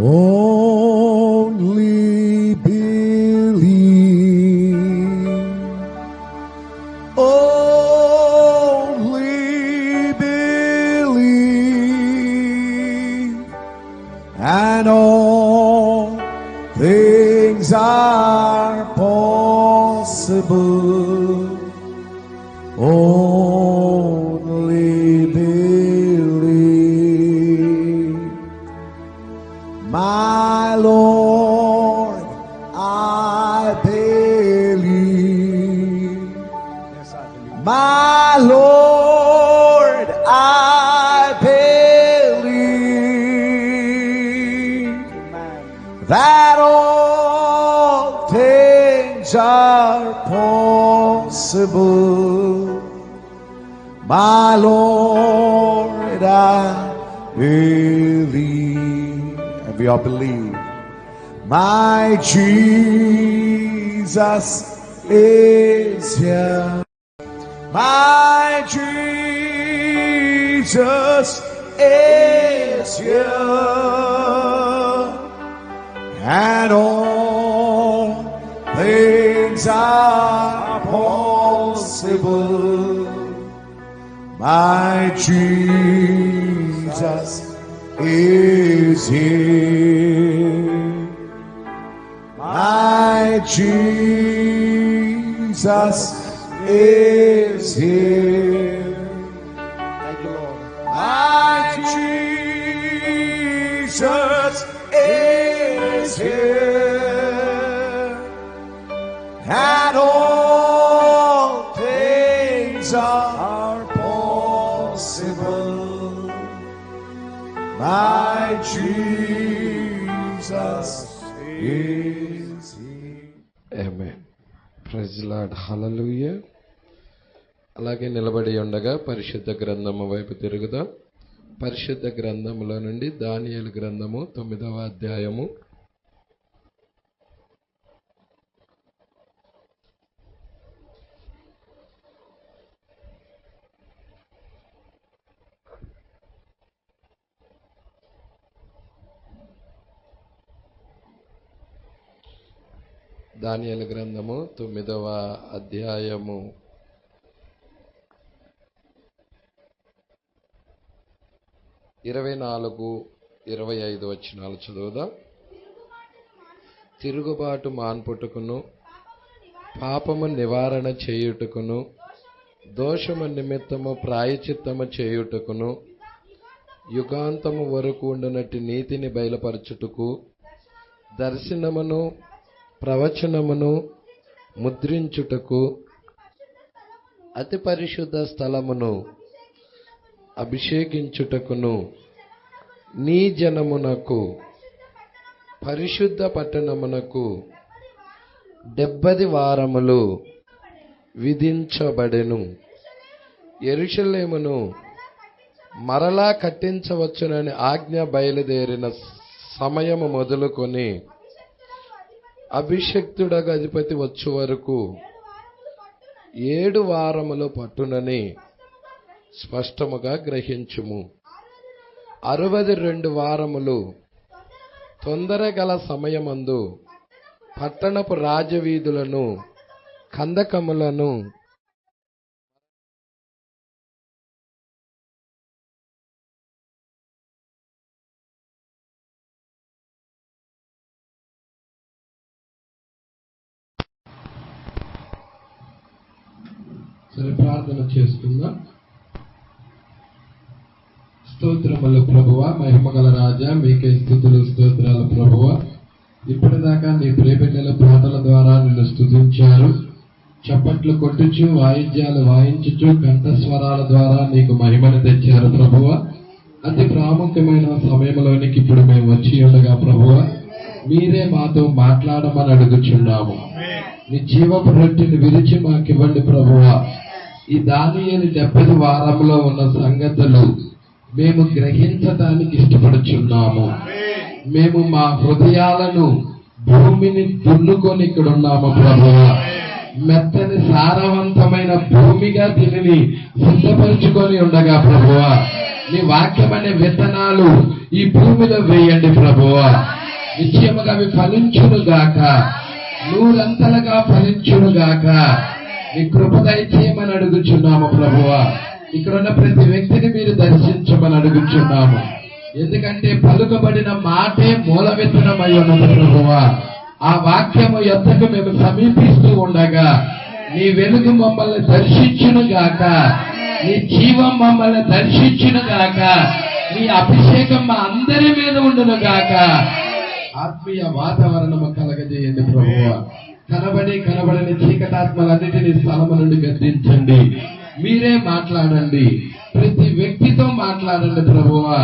Only believe. Only believe. And all things are possible. Only believe. My Lord, I believe. Yes, I believe. My Lord, I believe Amen. that all things are possible. My Lord, I believe. And we all believe. My Jesus is here. My Jesus is here. And all things are possible. My Jesus is here. My Jesus is here. Thank you, Lord. My Jesus is here. And all things are possible. My Jesus is here. Amen. Praise lord. Hallelujah. అలాగే నిలబడి ఉండగా పరిశుద్ధ గ్రంథము వైపు తిరుగుదాం. పరిశుద్ధ గ్రంథములో నుండి దానియేలు గ్రంథము 9వ అధ్యాయము. దానియేలు గ్రంథము 9వ అధ్యాయము 24-25 వచనాలు చదువుదాం. తిరుగుబాటు మాన్పుటకును, పాపము నివారణ చేయుటకును, దోషము నిమిత్తము ప్రాయచిత్తము చేయుటకును, యుగాంతము వరకు ఉండునట్టి నీతిని బయలుపరచుటకు, దర్శనమును ప్రవచనమును ముద్రించుటకు, అతి పరిశుద్ధ స్థలమును అభిషేకించుటకును, నీ జనమునకు పరిశుద్ధ పట్టణమునకు 70 వారములు విధించబడెను. యెరూషలేమును మరలా కట్టించవచ్చునని ఆజ్ఞ బయలుదేరిన సమయము మొదలుకొని అభిషక్తుడగు అధిపతి వచ్చు వరకు 7 వారములు పట్టునని స్పష్టముగా గ్రహించుము. 62 వారములు తొందరగల సమయమందు పట్టణపు రాజవీధులను, కందకములను, ప్రార్థన చేసుకుందాం. స్తోత్రములు ప్రభువా, మహిమగల రాజా, మీకే స్తుతులు స్తోత్రాలు ప్రభువా. ఇప్పటిదాకా నీ ప్రియబిడ్డల పాటల ద్వారా నిన్ను స్తుతించారు. చప్పట్లు కొట్టుచు, వాయిద్యాలు వాయించుచు, కంఠస్వరాల ద్వారా నీకు మహిమను తెచ్చారు ప్రభువా. అతి ప్రాముఖ్యమైన సమయంలోనికి ఇప్పుడు మేము వచ్చి ఉండగా ప్రభువా, మీరే మాతో మాట్లాడమని అడుగుచున్నాము. నీ జీవపు రొట్టెని విరిచి మాకివ్వండి ప్రభువా. ఈ దానియేలు 70 వారంలో ఉన్న సంగతులు మేము గ్రహించడానికి ఇష్టపడుచున్నాము. మేము మా హృదయాలను భూమిని దున్నుకొని ఇక్కడ ఉన్నాము ప్రభువా. మెత్తని సారవంతమైన భూమిగా దీనిని సిద్ధపరుచుకొని ఉండగా ప్రభువా, నీ వాక్యం అనే విత్తనాలు ఈ భూమిలో వేయండి ప్రభువా. నిశ్చయముగా అవి ఫలించును గాక, నూరంతలుగా ఫలించును గాక. నీ కృప దయచేయమని అడుగుచున్నాము ప్రభువా. ఇక్కడున్న ప్రతి వ్యక్తిని మీరు దర్శించమని అడుగుచున్నాము. ఎందుకంటే పలుకబడిన మాటే మూల విత్తనమై ఉన్నది ప్రభువా. ఆ వాక్యము యొద్దకు మేము సమీపిస్తూ ఉండగా నీ వెలుగు మమ్మల్ని దర్శించును గాక, నీ జీవం మమ్మల్ని దర్శించును గాక, నీ అభిషేకం మా అందరి మీద ఉండును గాక. ఆత్మీయ వాతావరణము కలగజేయండి ప్రభువా. కనబడని చీకటాత్మలన్నిటినీ స్థలము నుండి గద్దించండి. మీరే మాట్లాడండి, ప్రతి వ్యక్తితో మాట్లాడండి ప్రభువా.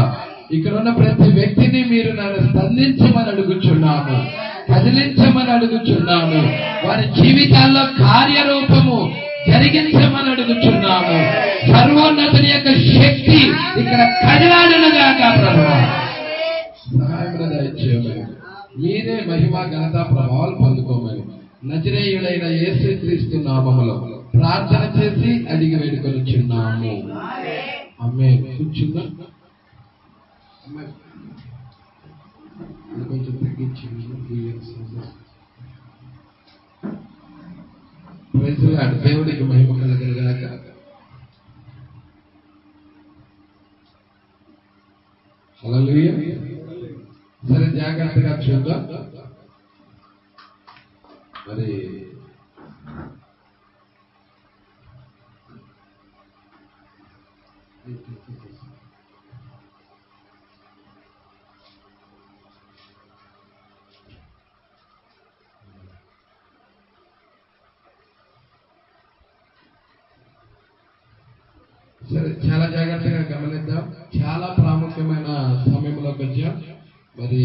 ఇక్కడ ఉన్న ప్రతి వ్యక్తిని మీరు నన్ను స్పందించమని అడుగుచున్నాము, కదిలించమని అడుగుచున్నాము. వారి జీవితాల్లో కార్యరూపము జరిగించమని అడుగుచున్నాము. సర్వోన్నతుని యొక్క శక్తి ఇక్కడ కదిలాడునుగాక ప్రభువా. సహాయం దయచేయమని, మీరే మహిమ ఘనత ప్రభావాలు పొందుకోమని నజరేయుడైన యేసుక్రీస్తు నామములో ప్రార్థన చేసి అడిగి వేడుకొనిచున్నాము. ఆమేన్. కూర్చుందాం. కొంచెం తగ్గించింది. దేవుడికి మహిమ కలుగునుగాక. హల్లెలూయా. సరే, జాగ్రత్తగా చూద్దాం. మరి చాలా జాగ్రత్తగా గమనిద్దాం. చాలా ప్రాముఖ్యమైన సమయంలోకి వచ్చాం. మరి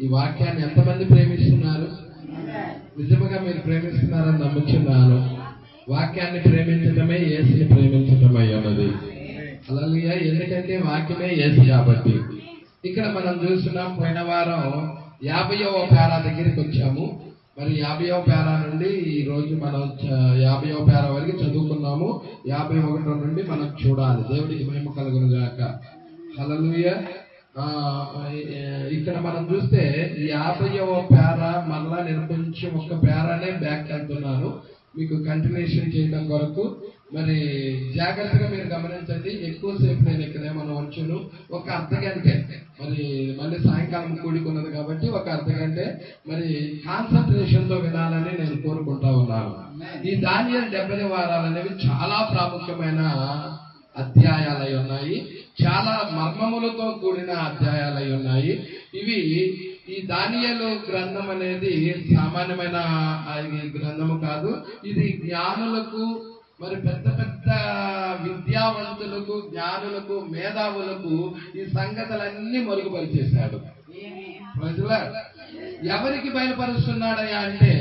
ఈ వాక్యాన్ని ఎంతమంది ప్రేమిస్తున్నారు? నిజంగా మీరు ప్రేమిస్తున్నారని నమ్ముచున్నాను. వాక్యాన్ని ప్రేమించటమే యేసుని ప్రేమించటమై ఉన్నది. హల్లెలూయా. ఎందుకంటే వాక్యమే యేసు కాబట్టి. ఇక్కడ మనం చూస్తున్నాం, పోయిన వారం 50వ పేరా దగ్గరికి వచ్చాము. మరి 50వ పేరా నుండి ఈ రోజు మనం 50వ పేరా వరకు చదువుకున్నాము. 51 నుండి మనం చూడాలి. దేవుడికి మహిమ కలుగును గాక. హల్లెలూయా. ఇక్కడ మనం చూస్తే 50వ పేరా మరలా నేను కొంచెం ఒక పేరానే బ్యాక్ వెళ్తున్నాను మీకు కంటిన్యూషన్ చేయడం కొరకు. మరి జాగ్రత్తగా మీరు గమనించండి. ఎక్కువసేపు నేను ఇక్కడ మనం ఉంచును. ఒక అర్ధగంటే, మరి మళ్ళీ సాయంకాలం కూడుకున్నది కాబట్టి ఒక అర్ధగంటే మరి కాన్సన్ట్రేషన్ తో వినాలని నేను కోరుకుంటా ఉన్నాను. ఈ దానియేలు 70 వారాలు అనేవి చాలా ప్రాముఖ్యమైన అధ్యాయాలై ఉన్నాయి. చాలా మర్మములతో కూడిన అధ్యాయాలై ఉన్నాయి. ఇవి ఈ దానియేలు గ్రంథం అనేది సామాన్యమైన గ్రంథము కాదు. ఇది జ్ఞానులకు, మరి పెద్ద పెద్ద విద్యావంతులకు, జ్ఞానులకు, మేధావులకు ఈ సంగతులన్నీ మరుగుపరిచేశాడు. ఎవరికి బయలుపరుస్తున్నాడయ్యా అంటే,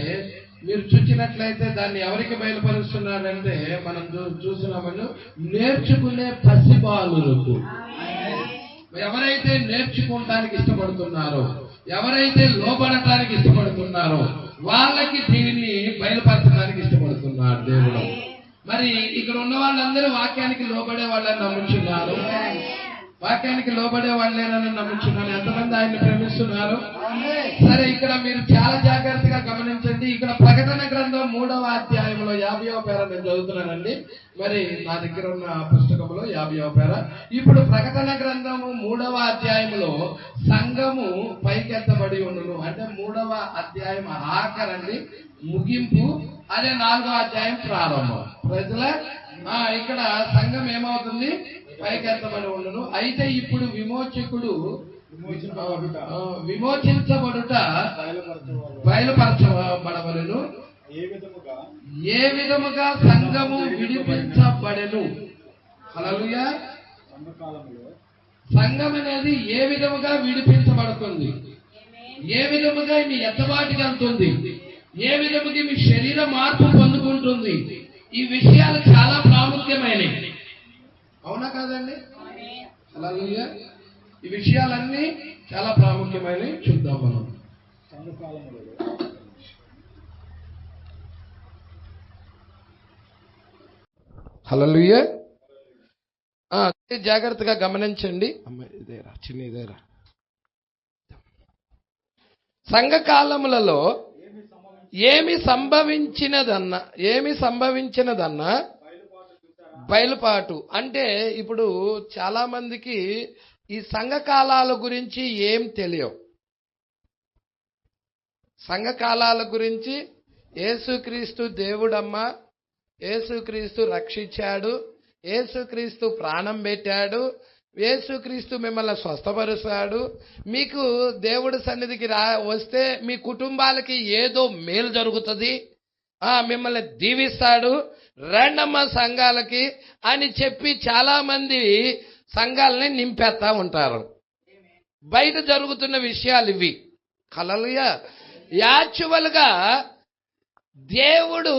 మీరు చూసినట్లయితే దాన్ని ఎవరికి బయలుపరుస్తున్నాడంటే, మనం చూసినామని నేర్చుకునే పసిబాలులకు. ఎవరైతే నేర్చుకోవటానికి ఇష్టపడుతున్నారో, ఎవరైతే లోబడటానికి ఇష్టపడుతున్నారో వాళ్ళకి దీనిని బయలుపరచడానికి ఇష్టపడుతున్నాడు దేవుడు. మరి ఇక్కడ ఉన్న వాళ్ళందరూ వాక్యానికి లోబడే వాళ్ళని నమ్ముచున్నారు. వాక్యానికి లోబడే వాళ్ళేనని నమ్ముచున్నారు. ఎంతమంది ఆయన్ని ప్రేమిస్తున్నారు? సరే, ఇక్కడ మీరు చాలా జాగ్రత్తగా గమనించండి. ఇక్కడ ప్రకటన గ్రంథం 3వ అధ్యాయంలో 50వ పేర నేను చదువుతున్నానండి. మరి నా దగ్గర ఉన్న పుస్తకంలో 50వ పేర. ఇప్పుడు ప్రకటన గ్రంథము 3వ అధ్యాయంలో సంఘము పైకెత్తబడి ఉండును అంటే 3వ అధ్యాయం ఆఖరండి, ముగింపు. అదే 4వ అధ్యాయం ప్రారంభం. ప్రజల ఇక్కడ సంఘం ఏమవుతుంది? పైకెత్తబడి ఉండును. అయితే ఇప్పుడు విమోచించబడుట బయలుపరచబడవలెను. ఏ విధముగా సంఘము విడిపించబడెను. హల్లెలూయా. సంఘం అనేది ఏ విధముగా విడిపించబడుతుంది, ఏ విధముగా మీ ఎత్తబాటుకి వెళ్తుంది, ఏ విధముగా మీ శరీర మార్పు పొందుకుంటుంది. ఈ విషయాలు చాలా ప్రాముఖ్యమైనవి. అవునా కాదండి? హల్లెలూయా. ఈ విషయాలన్నీ చాలా ప్రాముఖ్యమైనవి. చూద్దాం మనం. హల్లెలూయా. జాగ్రత్తగా గమనించండి. ఇదేరా చిన్న ఇదేరా. సంఘకాలములలో ఏమి సంభవించినదన్నా బయలుపాటు. అంటే ఇప్పుడు చాలా మందికి ఈ సంఘకాలాల గురించి ఏం తెలియవు. సంఘకాలాల గురించి యేసుక్రీస్తు దేవుడమ్మ, యేసుక్రీస్తు రక్షించాడు, యేసుక్రీస్తు ప్రాణం పెట్టాడు, యేసుక్రీస్తు మిమ్మల్ని స్వస్థపరుస్తాడు, మీకు దేవుడి సన్నిధికి వస్తే మీ కుటుంబాలకి ఏదో మేలు జరుగుతుంది, మిమ్మల్ని దీవిస్తాడు, రెండమ్మ సంఘాలకి అని చెప్పి చాలా మంది సంఘాలని నింపేస్తా ఉంటారు. బయట జరుగుతున్న విషయాలు ఇవి. హల్లెలూయా. యాక్చువల్ గా దేవుడు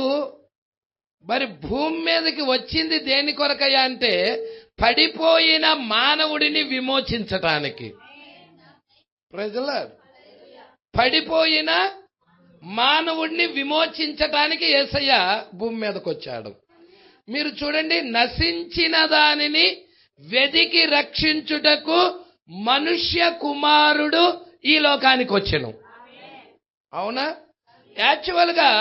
మరి భూమి మీదకి వచ్చింది దేని కొరకయ్యా అంటే పడిపోయిన మానవుడిని విమోచించటానికి. ప్రజలారా, పడిపోయిన మానవుడిని విమోచించటానికి యేసయ్య భూమి మీదకి వచ్చాడు. మీరు చూడండి, నశించిన దానిని వెదికి రక్షించుటకు మనుష్య కుమారుడు ఈ లోకానికి వచ్చెను. అవునా? యాక్చువల్ గా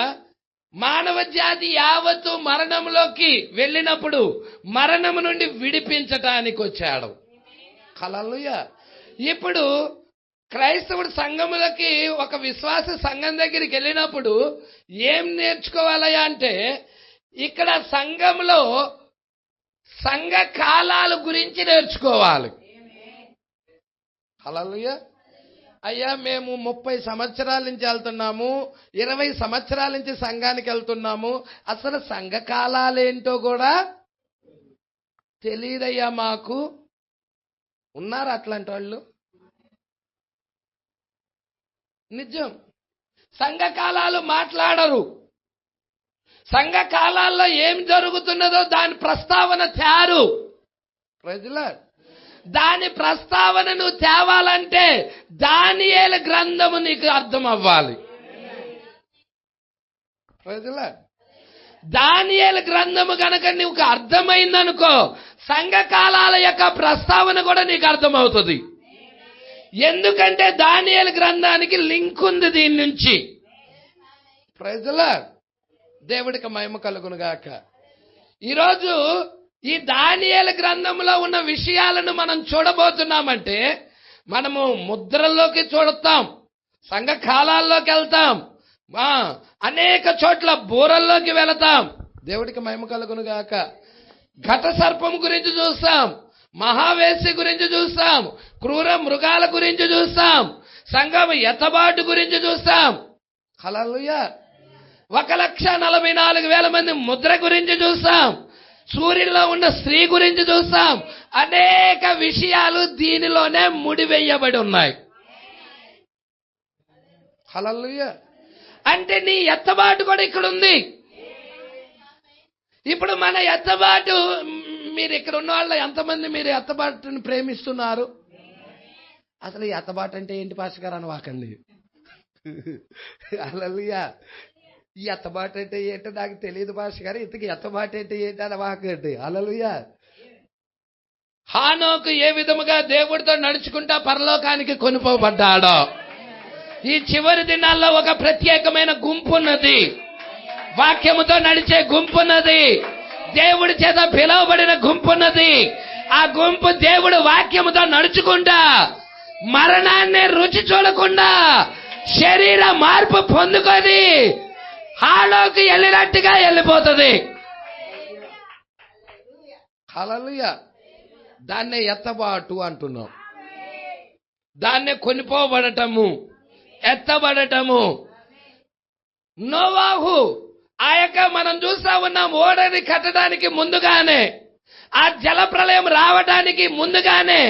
మానవ జాతి యావత్తు మరణంలోకి వెళ్ళినప్పుడు మరణము నుండి విడిపించటానికి వచ్చాడు. హల్లెలూయా. ఇప్పుడు క్రైస్తవుడు సంఘములకి ఒక విశ్వాస సంఘం దగ్గరికి వెళ్ళినప్పుడు ఏం నేర్చుకోవాలయ్యా అంటే ఇక్కడ సంఘంలో సంఘ కాలాల గురించి నేర్చుకోవాలి. హల్లెలూయా. అయ్యా మేము 30 సంవత్సరాల నుంచి వెళ్తున్నాము, 20 సంవత్సరాల నుంచి సంఘానికి వెళ్తున్నాము, అసలు సంఘ కాలాలేంటో కూడా తెలియదయ్యా మాకు. ఉన్నారు అట్లాంటి వాళ్ళు? నిజం. సంఘ కాలాలు మాట్లాడరు. సంఘ కాలాల్లో ఏం జరుగుతున్నదో దాని ప్రస్తావన తేరు. ప్రజలారా, దాని ప్రస్తావన నువ్వు తేవాలంటే దానియేలు గ్రంథము నీకు అర్థం అవ్వాలి. ప్రజలారా, దానియేలు గ్రంథము కనుక నీకు అర్థమైందనుకో సంఘ కాలాల యొక్క ప్రస్తావన కూడా నీకు అర్థమవుతుంది. ఎందుకంటే దానియేలు గ్రంథానికి లింక్ ఉంది దీని నుంచి. ప్రజలారా, దేవుడికి మహిమ కలుగును గాక. ఈరోజు ఈ దానియేలు గ్రంథంలో ఉన్న విషయాలను మనం చూడబోతున్నామంటే మనము ముద్రల్లోకి చూడతాం, సంఘ కాలాల్లోకి వెళ్తాం, అనేక చోట్ల బూరల్లోకి వెళతాం. దేవుడికి మహిమ కలుగును గాక. ఘట సర్పం గురించి చూస్తాం, మహావేశి గురించి చూస్తాం, క్రూర మృగాల గురించి చూస్తాం, సంఘం ఎత్తబాటు గురించి చూస్తాం. హల్లెలూయా. 1,44,000 మంది ముద్ర గురించి చూస్తాం, సూర్యుడిలో ఉన్న స్త్రీ గురించి చూస్తాం. అనేక విషయాలు దీనిలోనే ముడివేయబడి ఉన్నాయి. హల్లెలూయా. అంటే నీ ఎత్తబాటు కూడా ఇక్కడ ఉంది. ఇప్పుడు మన ఎత్తబాటు, మీరు ఇక్కడ ఉన్న వాళ్ళ ఎంతమంది మీరు ఎత్తబాటుని ప్రేమిస్తున్నారు? అసలు ఈ ఎత్తబాటు అంటే ఏంటి పాస్టర్ గారు అని వాకండి. హల్లెలూయా. ఈ ఎత్తబాటు అంటే ఏంటో నాకు తెలియదు పాస్టర్ గారు, ఇంతకీ ఎత్తబాటు అంటే ఏంటి అని వాకండి. హల్లెలూయా. హానోకు ఏ విధముగా దేవుడితో నడుచుకుంటా పరలోకానికి కొనుపోబడ్డాడో ఈ చివరి దినాల్లో ఒక ప్రత్యేకమైన గుంపు ఉన్నది. వాక్యముతో నడిచే గుంపు ఉన్నది. దేవుడి చేత పిలువబడిన గుంపు ఉన్నది. ఆ గుంపు దేవుడు వాక్యముతో నడుచుకుంటా మరణాన్ని రుచి చూడకుండా శరీర మార్పు పొందుకొని హాలోకి వెళ్ళినట్టుగా వెళ్ళిపోతుంది. హల్లెలూయా. దాన్నే ఎత్తబాటు అంటున్నాం. దాన్నే కొనిపోబడటము, ఎత్తబడటము. నోవాహు ఆ యొక్క మనం చూస్తా ఉన్నాం, ఓడని కట్టడానికి ముందుగానే, ఆ జల ప్రళయం రావడానికి ముందుగానే,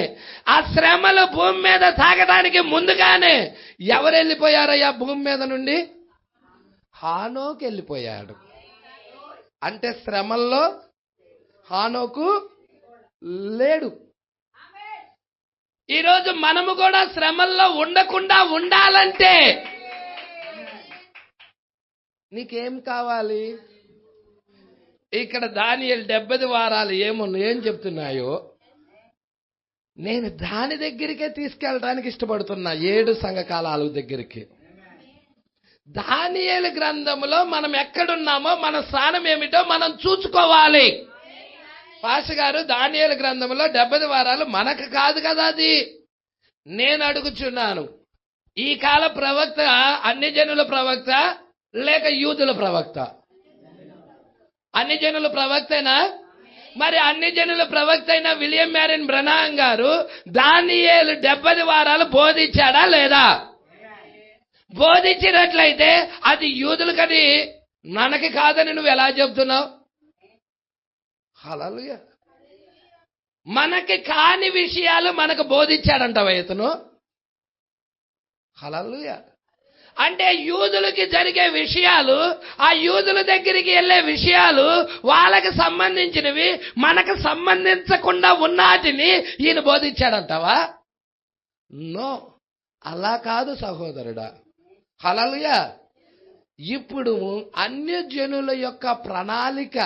ఆ శ్రమలు భూమి మీద తాగడానికి ముందుగానే ఎవరు వెళ్ళిపోయారయ్యా భూమి మీద నుండి? హానోకు వెళ్ళిపోయాడు. అంటే శ్రమల్లో హానోకు లేడు. ఈరోజు మనము కూడా శ్రమల్లో ఉండకుండా ఉండాలంటే నీకేం కావాలి? ఇక్కడ దానియేలు 70 వారాలు ఏం చెప్తున్నాయో నేను దాని దగ్గరికే తీసుకెళ్ళడానికి ఇష్టపడుతున్నా, 7 సంఘకాలాల దగ్గరికి. దానియేలు గ్రంథములో మనం ఎక్కడున్నామో, మన స్థానం ఏమిటో మనం చూసుకోవాలి. పాస్టర్ గారు, దానియేలు గ్రంథంలో 70 వారాలు మనకు కాదు కదా, అది నేను అడుగుచున్నాను. ఈ కాల ప్రవక్త అన్ని జనుల ప్రవక్త లేక యూదుల ప్రవక్త? అన్ని జనుల ప్రవక్తేనా? మరి అన్ని జనుల ప్రవక్త అయిన విలియం మ్యారిన్ బ్రనహాం గారు దానియేలు 70 వారాలు బోధించాడా లేదా? బోధించినట్లయితే అది యూదులకని మనకి కాదని నువ్వు ఎలా చెప్తున్నావు? హల్లెలూయా. మనకి కాని విషయాలు మనకు బోధించాడంటావా ఇతను? హల్లెలూయా. అంటే యూదులకి జరిగే విషయాలు, ఆ యూదుల దగ్గరికి వెళ్ళే విషయాలు వాళ్ళకి సంబంధించినవి, మనకు సంబంధించకుండా ఉన్నటిని ఈయన బోధించాడంటావా? నో, అలా కాదు సహోదరుడా. హల్లెలూయా. ఇప్పుడు అన్యజనుల యొక్క ప్రణాళిక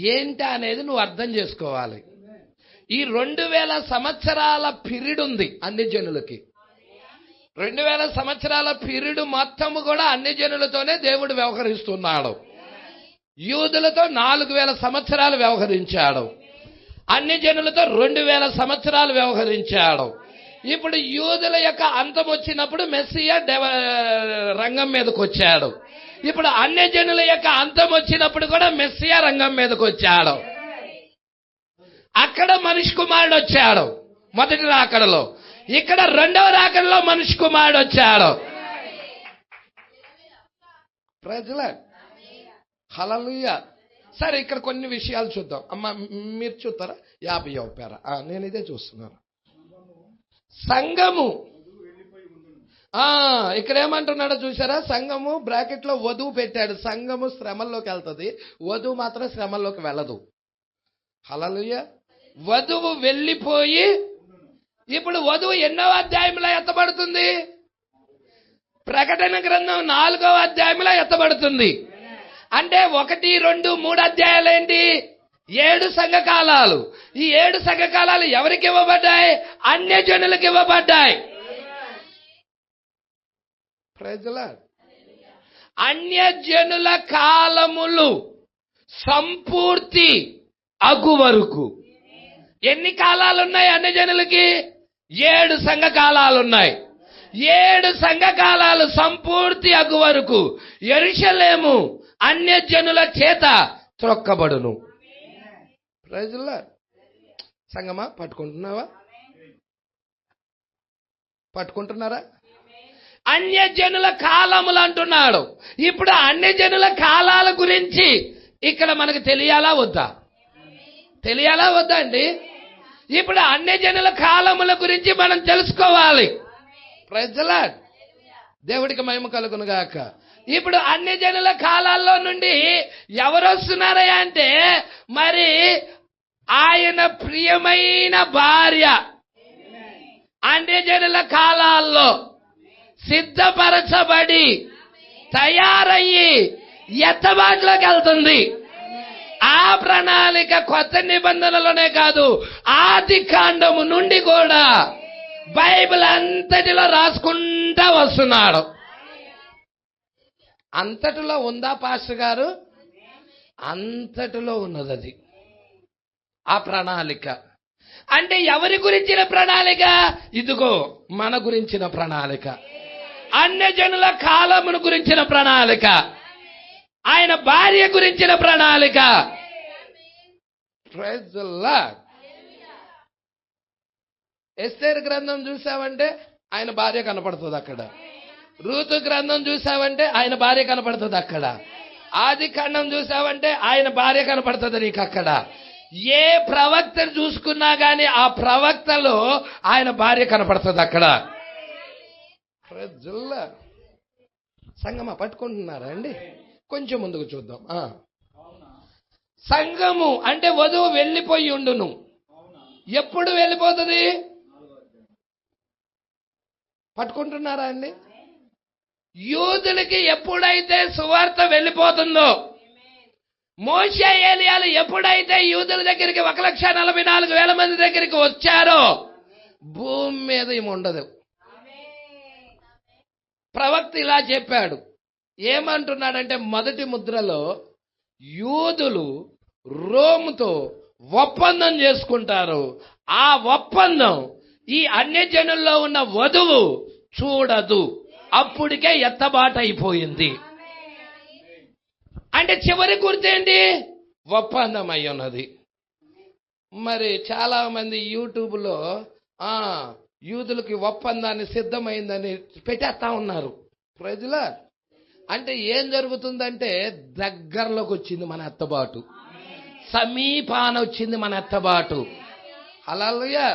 ఏంటి అనేది నువ్వు అర్థం చేసుకోవాలి. ఈ 2000 సంవత్సరాల పీరియడ్ ఉంది అన్ని జనులకి. 2000 సంవత్సరాల పీరియడ్ మొత్తము కూడా అన్ని జనులతోనే దేవుడు వ్యవహరిస్తున్నాడు. యూదులతో 4000 సంవత్సరాలు వ్యవహరించాడు, అన్ని జనులతో 2000 సంవత్సరాలు వ్యవహరించాడు. ఇప్పుడు యూదుల యొక్క అంతం వచ్చినప్పుడు మెస్సియా రంగం మీదకి వచ్చాడు. ఇప్పుడు అన్ని జనుల యొక్క అంతం వచ్చినప్పుడు కూడా మెస్సియా రంగం మీదకి వచ్చాడు. అక్కడ మనిషి కుమారుడు వచ్చాడు మొదటి రాకడలో, ఇక్కడ రెండవ రాకడలో మనిషి కుమారుడు వచ్చాడు. ప్రజల హల్లెలూయా. సరే, ఇక్కడ కొన్ని విషయాలు చూద్దాం. అమ్మ మీరు చూస్తారా? 50వ పేర నేను ఇదే చూస్తున్నాను. సంఘము, ఇక్కడ ఏమంటున్నాడో చూసారా? సంఘము బ్రాకెట్ లో వధువు పెట్టాడు. సంఘము శ్రమల్లోకి వెళ్తుంది, వధువు మాత్రం శ్రమల్లోకి వెళ్ళదు. హల్లెలూయా. వధువు వెళ్ళిపోయి, ఇప్పుడు వధువు ఎన్నో అధ్యాయంలో ఎత్తబడుతుంది? ప్రకటన గ్రంథం 4వ అధ్యాయంలో ఎత్తబడుతుంది. అంటే 1, 2, 3 అధ్యాయాలు ఏంటి? 7 సంఘకాలాలు. ఈ 7 సంఘకాలాలు ఎవరికి ఇవ్వబడ్డాయి? అన్యజనులకు ఇవ్వబడ్డాయి. ప్రజల అన్యజనుల కాలములు సంపూర్తి అగు వరకు ఎన్ని కాలాలు ఉన్నాయి అన్యజనులకి? 7 సంఘకాలాలు ఉన్నాయి. 7 సంఘకాలాలు సంపూర్తి అగు వరకు యెరూషలేము అన్యజనుల చేత త్రొక్కబడును. ప్రజల సంగమా, పట్టుకుంటున్నావా? పట్టుకుంటున్నారా? అన్యజనుల కాలములు అంటున్నాడు. ఇప్పుడు అన్యజనుల కాలాల గురించి ఇక్కడ మనకు తెలియాలా వద్దా? తెలియాలా వద్దా అండి? ఇప్పుడు అన్యజనుల కాలముల గురించి మనం తెలుసుకోవాలి. ప్రజల దేవుడికి మహిమ కలుగును గాక. ఇప్పుడు అన్యజనుల కాలాల్లో నుండి ఎవరు వస్తున్నారయ్యా అంటే, మరి ఆయన ప్రియమైన భార్య అన్యజనుల కాలాల్లో సిద్ధపరచబడి తయారయ్యి ఎత్తబాటులోకి వెళ్తుంది. ఆ ప్రణాళిక కొత్త నిబంధనలోనే కాదు, ఆది కాండము నుండి కూడా బైబిల్ అంతటిలో రాసుకుంటా వస్తున్నాడు. అంతటిలో ఉందా పాస్టర్ గారు? అంతటిలో ఉన్నది ఆ ప్రణాళిక. అంటే ఎవరి గురించిన ప్రణాళిక? ఇదిగో మన గురించిన ప్రణాళిక, అన్యజనుల కాలమును గురించిన ప్రణాళిక, ఆయన భార్య గురించిన ప్రణాళిక. Praise the lord. ఎస్తేరు గ్రంథం చూసావంటే ఆయన భార్య కనపడుతుంది అక్కడ. రూతు గ్రంథం చూసావంటే ఆయన భార్య కనపడుతుంది అక్కడ. ఆది కాండం చూసావంటే ఆయన భార్య కనపడుతుంది నీకు అక్కడ. ఏ ప్రవక్తను చూసుకున్నా గానీ ఆ ప్రవక్తలో ఆయన భార్య కనపడుతుంది అక్కడ. సంగమా, పట్టుకుంటున్నారా అండి? కొంచెం ముందుకు చూద్దాం. సంఘము అంటే వధువు వెళ్ళిపోయి ఉండును. ఎప్పుడు వెళ్ళిపోతుంది? పట్టుకుంటున్నారా అండి? యూదులకి ఎప్పుడైతే సువార్త వెళ్ళిపోతుందో, మోషే ఏలియాలు ఎప్పుడైతే యూదుల దగ్గరికి 1,44,000 మంది దగ్గరికి వచ్చారో భూమి మీద ఏమి ఉండదు. ప్రవక్త ఇలా చెప్పాడు. ఏమంటున్నాడంటే మొదటి ముద్రలో యూదులు రోముతో ఒప్పందం చేసుకుంటారు. ఆ ఒప్పందం ఈ అన్యజనుల్లో ఉన్న వధువు చూడదు. అప్పటికే ఎత్తబాటు అయిపోయింది. అంటే చివరి గుర్తేంటి? ఒప్పందం అయి ఉన్నది. మరి చాలా మంది యూట్యూబ్లో యూదులకి ఒప్పందాన్ని సిద్ధమైందని పెట్టేస్తా ఉన్నారు ప్రజల. అంటే ఏం జరుగుతుందంటే దగ్గరలోకి వచ్చింది మన ఎత్తబాటు, సమీపాన వచ్చింది మన ఎత్తబాటు. హల్లెలూయా.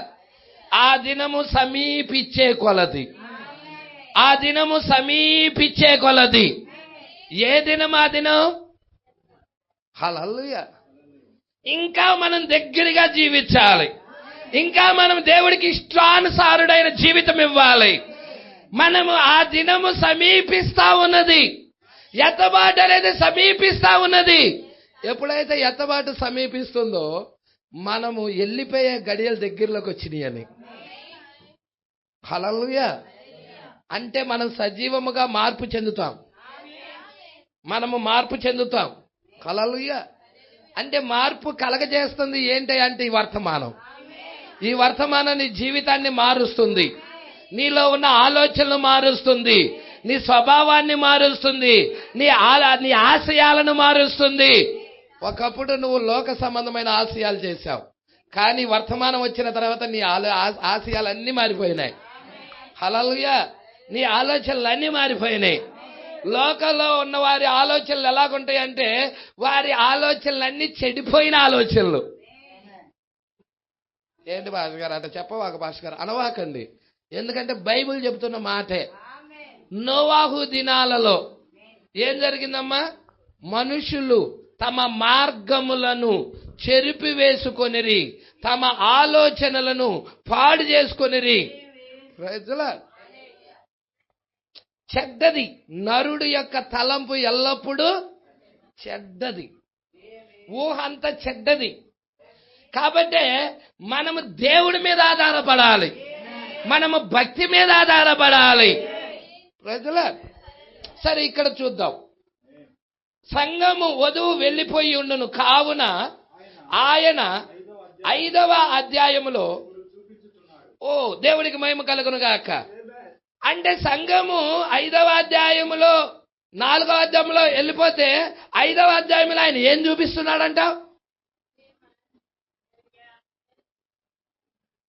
ఆ దినము సమీపించే కొలది, ఆ దినము సమీపించే కొలది. ఏ దినం ఆ దినం? హల్లెలూయా. ఇంకా మనం దగ్గరగా జీవించాలి. ఇంకా మనం దేవుడికి ఇష్టానుసారుడైన జీవితం ఇవ్వాలి. మనము ఆ దినము సమీపిస్తా ఉన్నది. ఎత్తబాటు అనేది సమీపిస్తా ఉన్నది. ఎప్పుడైతే ఎత్తబాటు సమీపిస్తుందో మనము వెళ్ళిపోయే గడియలు దగ్గరలోకి వచ్చినాయి అని. హల్లెలూయా. అంటే మనం సజీవముగా మార్పు చెందుతాం. మనము మార్పు చెందుతాం. హల్లెలూయా. అంటే మార్పు కలగజేస్తుంది ఏంటి అంటే ఈ వర్తమానం. ఈ వర్తమానం నీ జీవితాన్ని మారుస్తుంది. నీలో ఉన్న ఆలోచనలు మారుస్తుంది. నీ స్వభావాన్ని మారుస్తుంది. నీ ఆశయాలను మారుస్తుంది. ఒకప్పుడు నువ్వు లోక సంబంధమైన ఆశయాలు చేశావు, కానీ వర్తమానం వచ్చిన తర్వాత నీ ఆశయాలన్నీ మారిపోయినాయి. హల్లెలూయా. నీ ఆలోచనలన్నీ మారిపోయినాయి. లోకంలో ఉన్న వారి ఆలోచనలు ఎలాగుంటాయి అంటే వారి ఆలోచనలన్నీ చెడిపోయిన ఆలోచనలు. ఏంటి భాష గారు అంటే చెప్పవాక భాష గారు అనవాకండి. ఎందుకంటే బైబిల్ చెబుతున్న మాటే. నోవాహు దినాలలో ఏం జరిగిందమ్మా? మనుషులు తమ మార్గములను చెరిపి వేసుకొనిరి, తమ ఆలోచనలను పాడు చేసుకొనిరి. చెడ్డది. నరుడు యొక్క తలంపు ఎల్లప్పుడూ చెడ్డది. ఊహ అంత చెడ్డది. కాబట్టి మనము దేవుడి మీద ఆధారపడాలి. మనము భక్తి మీద ఆధారపడాలి. ప్రజల సరే ఇక్కడ చూద్దాం. సంఘము వధువు వెళ్ళిపోయి ఉండును కావున ఆయన 5వ అధ్యాయములో దేవుడికి మహిమ కలుగును గాక. అంటే సంఘము 5వ అధ్యాయములో 4వ అధ్యాయంలో వెళ్ళిపోతే 5వ అధ్యాయంలో ఆయన ఏం చూపిస్తున్నాడంట?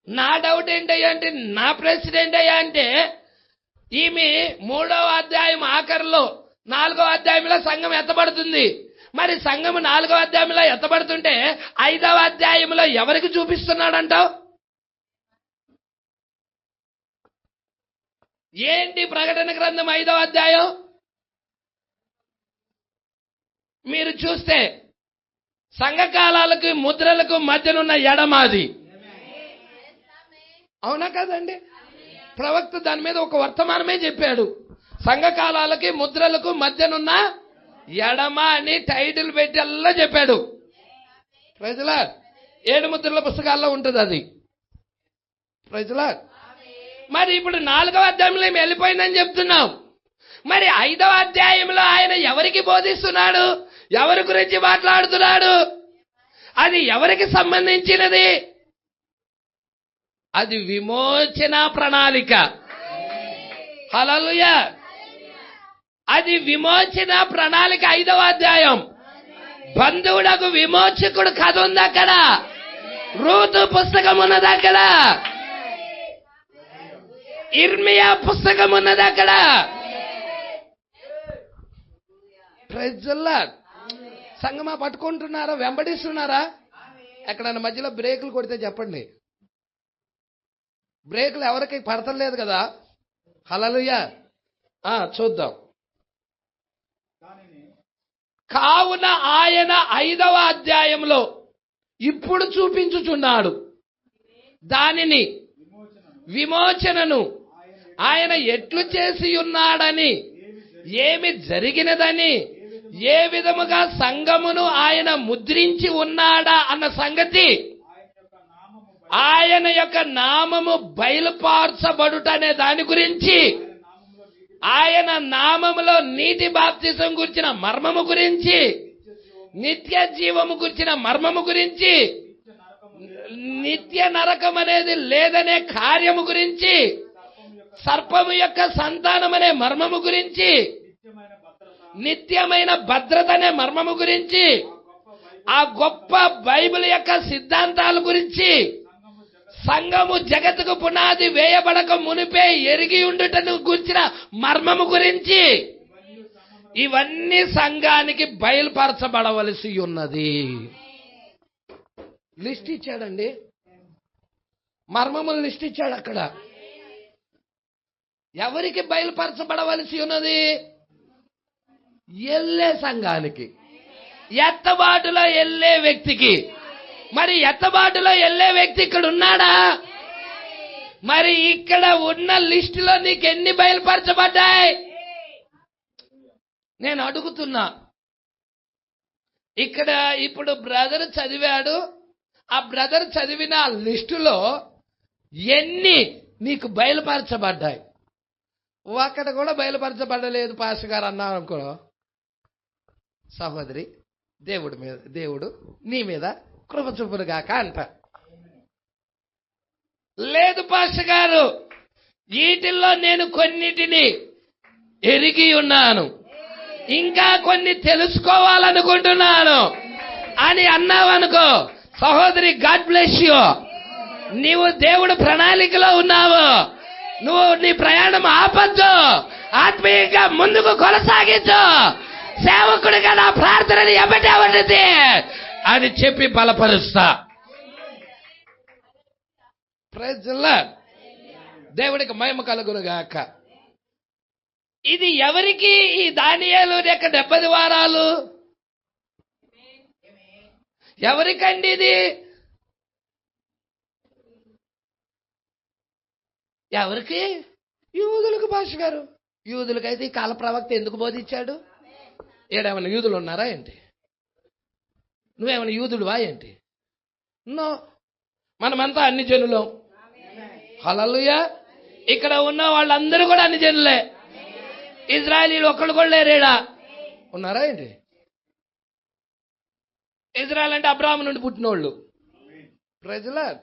నా డౌట్ ఏంటయ్యా అంటే, నా ప్రశ్న ఏంటయ్యా అంటే, ఈమె 3వ అధ్యాయం ఆఖరిలో 4వ అధ్యాయంలో సంఘం ఎత్తబడుతుంది. మరి సంఘం 4వ అధ్యాయంలో ఎత్తబడుతుంటే 5వ అధ్యాయంలో ఎవరికి చూపిస్తున్నాడంటావు? ఏంటి ప్రకటన గ్రంథం 5వ అధ్యాయం? మీరు చూస్తే సంఘకాలాలకు ముద్రలకు మధ్యనున్న ఎడమాది. అవునా కదండి? ప్రవక్త దాని మీద ఒక వర్తమానమే చెప్పాడు. సంఘకాలాలకి ముద్రలకు మధ్యనున్న ఎడమ అని టైటిల్ పెట్టి అల్లా చెప్పాడు. ప్రజల 7 ముద్రల పుస్తకాల్లో ఉంటుంది అది. ప్రజల మరి ఇప్పుడు 4వ అధ్యాయంలో మేము వెళ్ళిపోయిందని చెప్తున్నాం. మరి 5వ అధ్యాయంలో ఆయన ఎవరికి బోధిస్తున్నాడు? ఎవరి గురించి మాట్లాడుతున్నాడు? అది ఎవరికి సంబంధించినది? అది విమోచన ప్రణాళిక. హల్లెలూయా. అది విమోచన ప్రణాళిక 5వ అధ్యాయం. బంధువులకు విమోచకుడు కథ ఉంది అక్కడ. రూతు పుస్తకం ఉన్నది అక్కడ. ఇర్మియా పుస్తకం ఉన్నది అక్కడ. ప్రజల్లా సంగమా పట్టుకుంటున్నారా? వెంబడిస్తున్నారా? ఎక్కడన్నా మధ్యలో బ్రేకులు కొడితే చెప్పండి. బ్రేకులు ఎవరికి పడతలేదు కదా. హల్లెలూయా. చూద్దాం. కావున ఆయన 5వ అధ్యాయంలో ఇప్పుడు చూపించుచున్నాడు దానిని, విమోచనను ఆయన ఎట్లు చేసి ఉన్నాడని, ఏమి జరిగినదని, ఏ విధముగా సంఘమును ఆయన ముద్రించి ఉన్నాడా అన్న సంగతి, ఆయన యొక్క నామము బయలుపరచబడుట అనే దాని గురించి, ఆయన నామములో నీటి బాప్తిసం గురించిన మర్మము గురించి, నిత్య జీవము గురించిన మర్మము గురించి, నిత్య నరకం అనేది లేదనే కార్యము గురించి, సర్పము యొక్క సంతానం అనే మర్మము గురించి, నిత్యమైన భద్రత అనే మర్మము గురించి, ఆ గొప్ప బైబిల్ యొక్క సిద్ధాంతాల గురించి, సంఘము జగత్తుకు పునాది వేయబడక మునిపే ఎరిగి ఉండుటను గురించిన మర్మము గురించి, ఇవన్నీ సంఘానికి బయలుపరచబడవలసి ఉన్నది. లిస్ట్ ఇచ్చాడండి, మర్మములు లిస్ట్ ఇచ్చాడు. అక్కడ ఎవరికి బయలుపరచబడవలసి ఉన్నది? ఎల్లే సంఘానికి, ఎత్తబాటులో ఎల్లే వ్యక్తికి. మరి ఎత్తబాటులో ఎల్లే వ్యక్తి ఇక్కడ ఉన్నాడా? మరి ఇక్కడ ఉన్న లిస్టులో నీకు ఎన్ని బయలుపరచబడ్డాయి? నేను అడుగుతున్నా. ఇక్కడ ఇప్పుడు బ్రదర్ చదివాడు, ఆ బ్రదర్ చదివిన లిస్టులో ఎన్ని నీకు బయలుపరచబడ్డాయి? ఒక్కటి కూడా బయలుపరచబడలేదు పాస్టర్ గారు అన్నారు అనుకో, సహోదరి దేవుడు నీ మీద కృప చూపునుగాక అంట. లేదు పాస్టర్ గారు, వీటిల్లో నేను కొన్నిటిని ఎరిగి ఉన్నాను, ఇంకా కొన్ని తెలుసుకోవాలనుకుంటున్నాను అని అన్నావనుకో, సహోదరి గాడ్ బ్లెస్ యూ. నీవు దేవుడు ప్రణాళికలో ఉన్నావు. నువ్వు నీ ప్రయాణం ఆపద్దు, ఆత్మీయంగా ముందుకు కొనసాగించు. సేవకుడిగా నా ప్రార్థనని ఎమ్మటేది అని చెప్పి బలపరుస్తా. Praise the lord. దేవుడికి మహిమ కలుగునుగాక. ఇది ఎవరికి ఈ దానియేలు యొక్క 70 వారాలు? ఎవరికండి ఇది? ఎవరికి? యూదులకు. భాష గారు, యూదులకైతే ఈ కాల ప్రవక్త ఎందుకు బోధించాడు? ఏడేమైనా యూదులు ఉన్నారా ఏంటి? నువ్వేమైనా యూదుడువా ఏంటి? నో, మనమంతా అన్ని జనులం. హల్లెలూయా. ఇక్కడ ఉన్న వాళ్ళందరూ కూడా అన్ని జనులే. ఇజ్రాయేలీలు ఒక్కళ్ళు కూడా లేరేడా? ఉన్నారా ఏంటి? ఇజ్రాయెల్ అంటే అబ్రాహాము నుండి పుట్టినోళ్ళు. Praise the lord.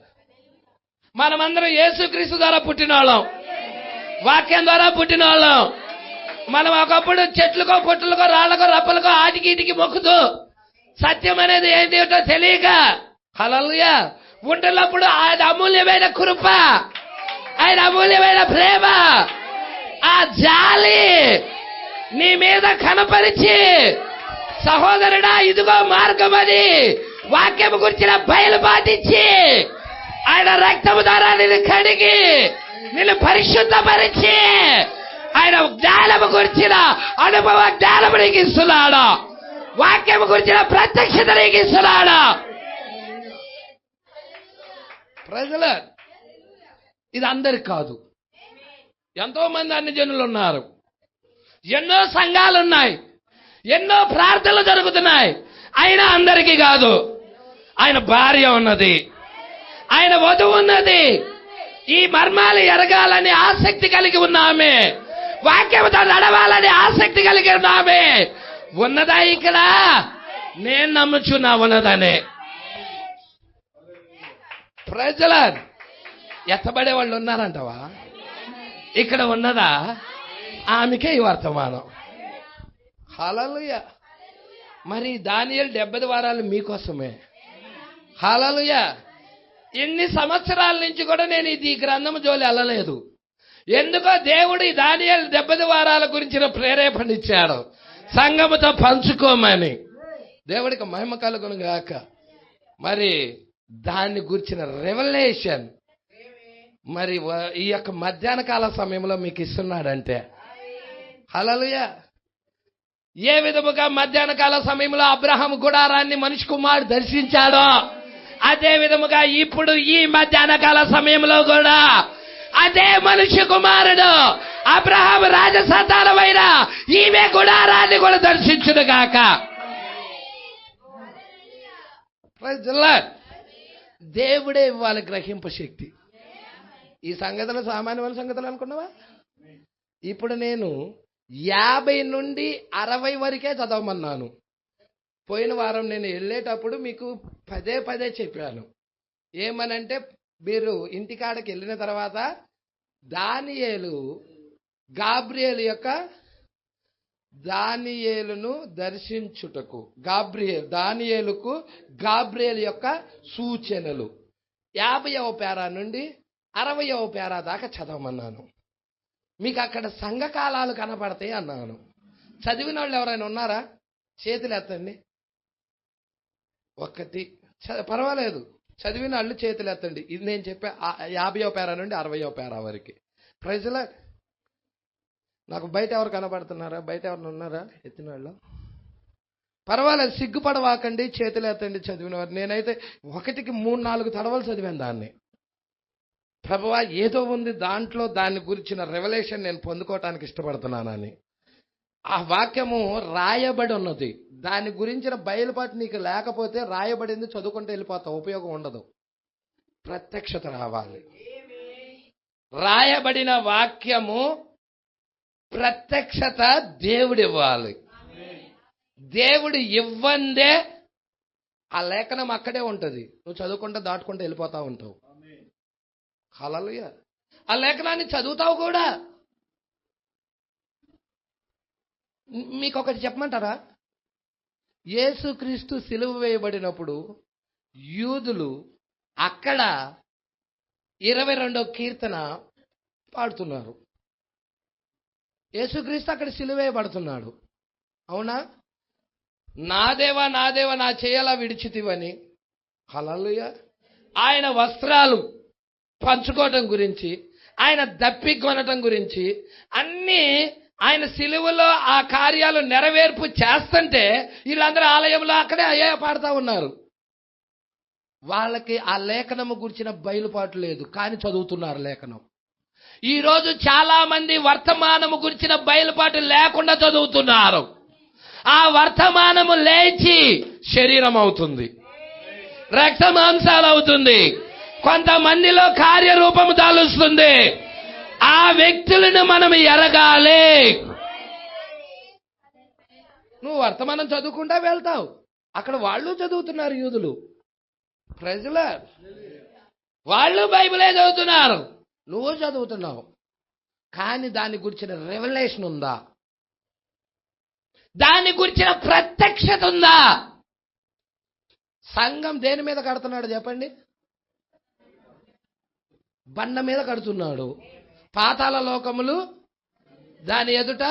మనమందరం యేసుక్రీస్తు ద్వారా పుట్టిన వాళ్ళం, వాక్యం ద్వారా పుట్టిన వాళ్ళం. మనం ఒకప్పుడు చెట్లకో పుట్టలకో రాళ్లకో రప్పలకో ఆటికి ఇటికి మొక్కుతూ సత్యం అనేది ఏంటో తెలియక, హల్లెలూయా, ఉంటున్నప్పుడు ఆయన అమూల్యమైన కృప, ఆయన అమూల్యమైన ప్రేమ, ఆ జాలి నీ మీద కనపరిచి, సహోదరుడా ఇదిగో మార్గం అని వాక్యం గురించిన బయలుపాటించి, ఆయన రక్తము ద్వారా నిన్ను కడిగి నిన్ను పరిశుద్ధపరిచి, ఆయన జ్ఞానము గురించిన అనుభవ జ్ఞానము నీకు ఇస్తున్నాడు, వాక్యము గురించిన ప్రత్యక్షత నీకు ఇస్తున్నాడు. ప్రజలు, ఇది అందరికి కాదు. ఎంతో మంది అన్ని జనులు ఉన్నారు, ఎన్నో సంఘాలు ఉన్నాయి, ఎన్నో ప్రార్థనలు జరుగుతున్నాయి. అయినా అందరికీ కాదు. ఆయన భార్య ఉన్నది, ఆయన వధువు ఉన్నది. ఈ మర్మాలు ఎరగాలని ఆసక్తి కలిగి ఉన్నామే, వాక్యంతో నడవాలని ఆసక్తి కలిగి ఉన్నామే. ఉన్నదా ఇక్కడ? నేను నమ్ముచున్నా ఉన్నదనే. ప్రజల ఎత్తబడే వాళ్ళు ఉన్నారంటవా? ఇక్కడ ఉన్నదా? ఆమెకే ఈ వర్తమానం. హల్లెలూయా. మరి దానియేలు 70 వారాలు మీకోసమే. హల్లెలూయా. ఎన్ని సంవత్సరాల నుంచి కూడా నేను ఈ గ్రంథము జోలి వెళ్ళలేదు. ఎందుకో దేవుడు ఈ దానియేలు 70 వారాల గురించిన ప్రేరేపణ ఇచ్చాడు, సంఘముతో పంచుకోమని. దేవుడికి మహిమ కలుగును గాక. మరి దాన్ని గురించిన రెవల్యూషన్ మరి ఈ యొక్క మధ్యాహ్న కాల సమయంలో మీకు ఇస్తున్నాడంటే, హల్లెలూయా. ఏ విధముగా మధ్యాహ్న కాల సమయంలో అబ్రహాము గుడారాన్ని మనిషి కుమారుడు దర్శించాడో, అదే విధముగా ఇప్పుడు ఈ మధ్యాహ్న కాల సమయంలో కూడా అదే మనుష్య కుమారుడు అబ్రహాం రాజసంతానమైన ఈమె గుడారాన్ని కూడా దర్శించును గాక. దేవుడే ఇవ్వాలి గ్రహింపు శక్తి. ఈ సంగతులు సామాన్యమైన సంగతులు అనుకున్నావా? ఇప్పుడు నేను 50 నుండి 60 వరకే చదవమన్నాను. పోయిన వారం నేను వెళ్ళేటప్పుడు మీకు పదే చెప్పాను. ఏమనంటే మీరు ఇంటికాడకి వెళ్ళిన తర్వాత దానియేలును దర్శించుటకు దానియేలుకు గాబ్రియేలు యొక్క సూచనలు 50వ పేరా నుండి 60వ పేరా దాకా చదవమన్నాను. మీకు అక్కడ సంఘకాలాలు కనపడతాయి అన్నాను. చదివిన వాళ్ళు ఎవరైనా ఉన్నారా? చేతులు ఎత్తండి. ఒకటి పర్వాలేదు, చదివిన వాళ్ళు చేతులు ఎత్తండి. ఇది నేను చెప్పా 50వ పేరా నుండి 60వ పేరా వరకు. ప్రైజ్లా నాకు బయట ఎవరు కనపడుతున్నారా? బయట ఎవరైనా ఉన్నారా ఎత్తిన వాళ్ళు? పర్వాలేదు, సిగ్గుపడవాకండి, చేతులు ఎత్తండి చదివిన వారు. నేనైతే 1కి 3-4 తడవలు చదివాను దాన్ని. ప్రభువా ఏదో ఉంది దాంట్లో, దాని గురించిన రెవల్యూషన్ నేను పొందుకోవటానికి ఇష్టపడుతున్నానని. ఆ వాక్యము రాయబడి ఉన్నది. దాని గురించిన బయలుపాటు నీకు లేకపోతే రాయబడింది చదువుకుంటే వెళ్ళిపోతావు, ఉపయోగం ఉండదు. ప్రత్యక్షత రావాలి. రాయబడిన వాక్యము ప్రత్యక్షత దేవుడు ఇవ్వాలి. దేవుడు ఇవ్వందే ఆ లేఖనం అక్కడే ఉంటుంది. నువ్వు చదువుకుంటే దాటుకుంటే వెళ్ళిపోతా ఉంటావు. హల్లెలూయా. ఆ లేఖనాన్ని చదువుతావు కూడా. మీకు ఒకటి చెప్పమంటారా? యేసుక్రీస్తు సిలువ వేయబడినప్పుడు యూదులు అక్కడ 22వ కీర్తన పాడుతున్నారు. యేసుక్రీస్తు అక్కడ సిలువ వేయబడుతున్నాడు. అవునా? నా దేవా నా దేవా నా చేయలా విడిచితివని. హల్లెలూయా. ఆయన వస్త్రాలు పంచుకోవటం గురించి, ఆయన దప్పికొనటం గురించి, అన్నీ ఆయన సిలువలో ఆ కార్యాలు నెరవేర్పు చేస్తుంటే వీళ్ళందరూ ఆలయంలో అక్కడే అయ్యే పాడుతూ ఉన్నారు. వాళ్ళకి ఆ లేఖనము గురించిన బయలుపాటు లేదు, కానీ చదువుతున్నారు లేఖనం. ఈరోజు చాలా మంది వర్తమానము గురించిన బయలుపాటు లేకుండా చదువుతున్నారు. ఆ వర్తమానము లేచి శరీరం అవుతుంది, రక్త మాంసాలు అవుతుంది, కొంతమందిలో కార్యరూపము దాలుస్తుంది. ఆ వ్యక్తులను మనం ఎరగాలి. నువ్వు వర్తమానం చదువుకుంటా వెళ్తావు, అక్కడ వాళ్ళు చదువుతున్నారు యూదులు. ప్రజల వాళ్ళు బైబిలే చదువుతున్నారు, నువ్వు చదువుతున్నావు. కానీ దాని గురించిన రెవల్యూషన్ ఉందా? దాని గురించిన ప్రత్యక్షత ఉందా? సంఘం దేని మీద కడుతున్నాడు చెప్పండి? బండ మీద కడుతున్నాడు. పాతాళ లోకములు దాని ఎదుట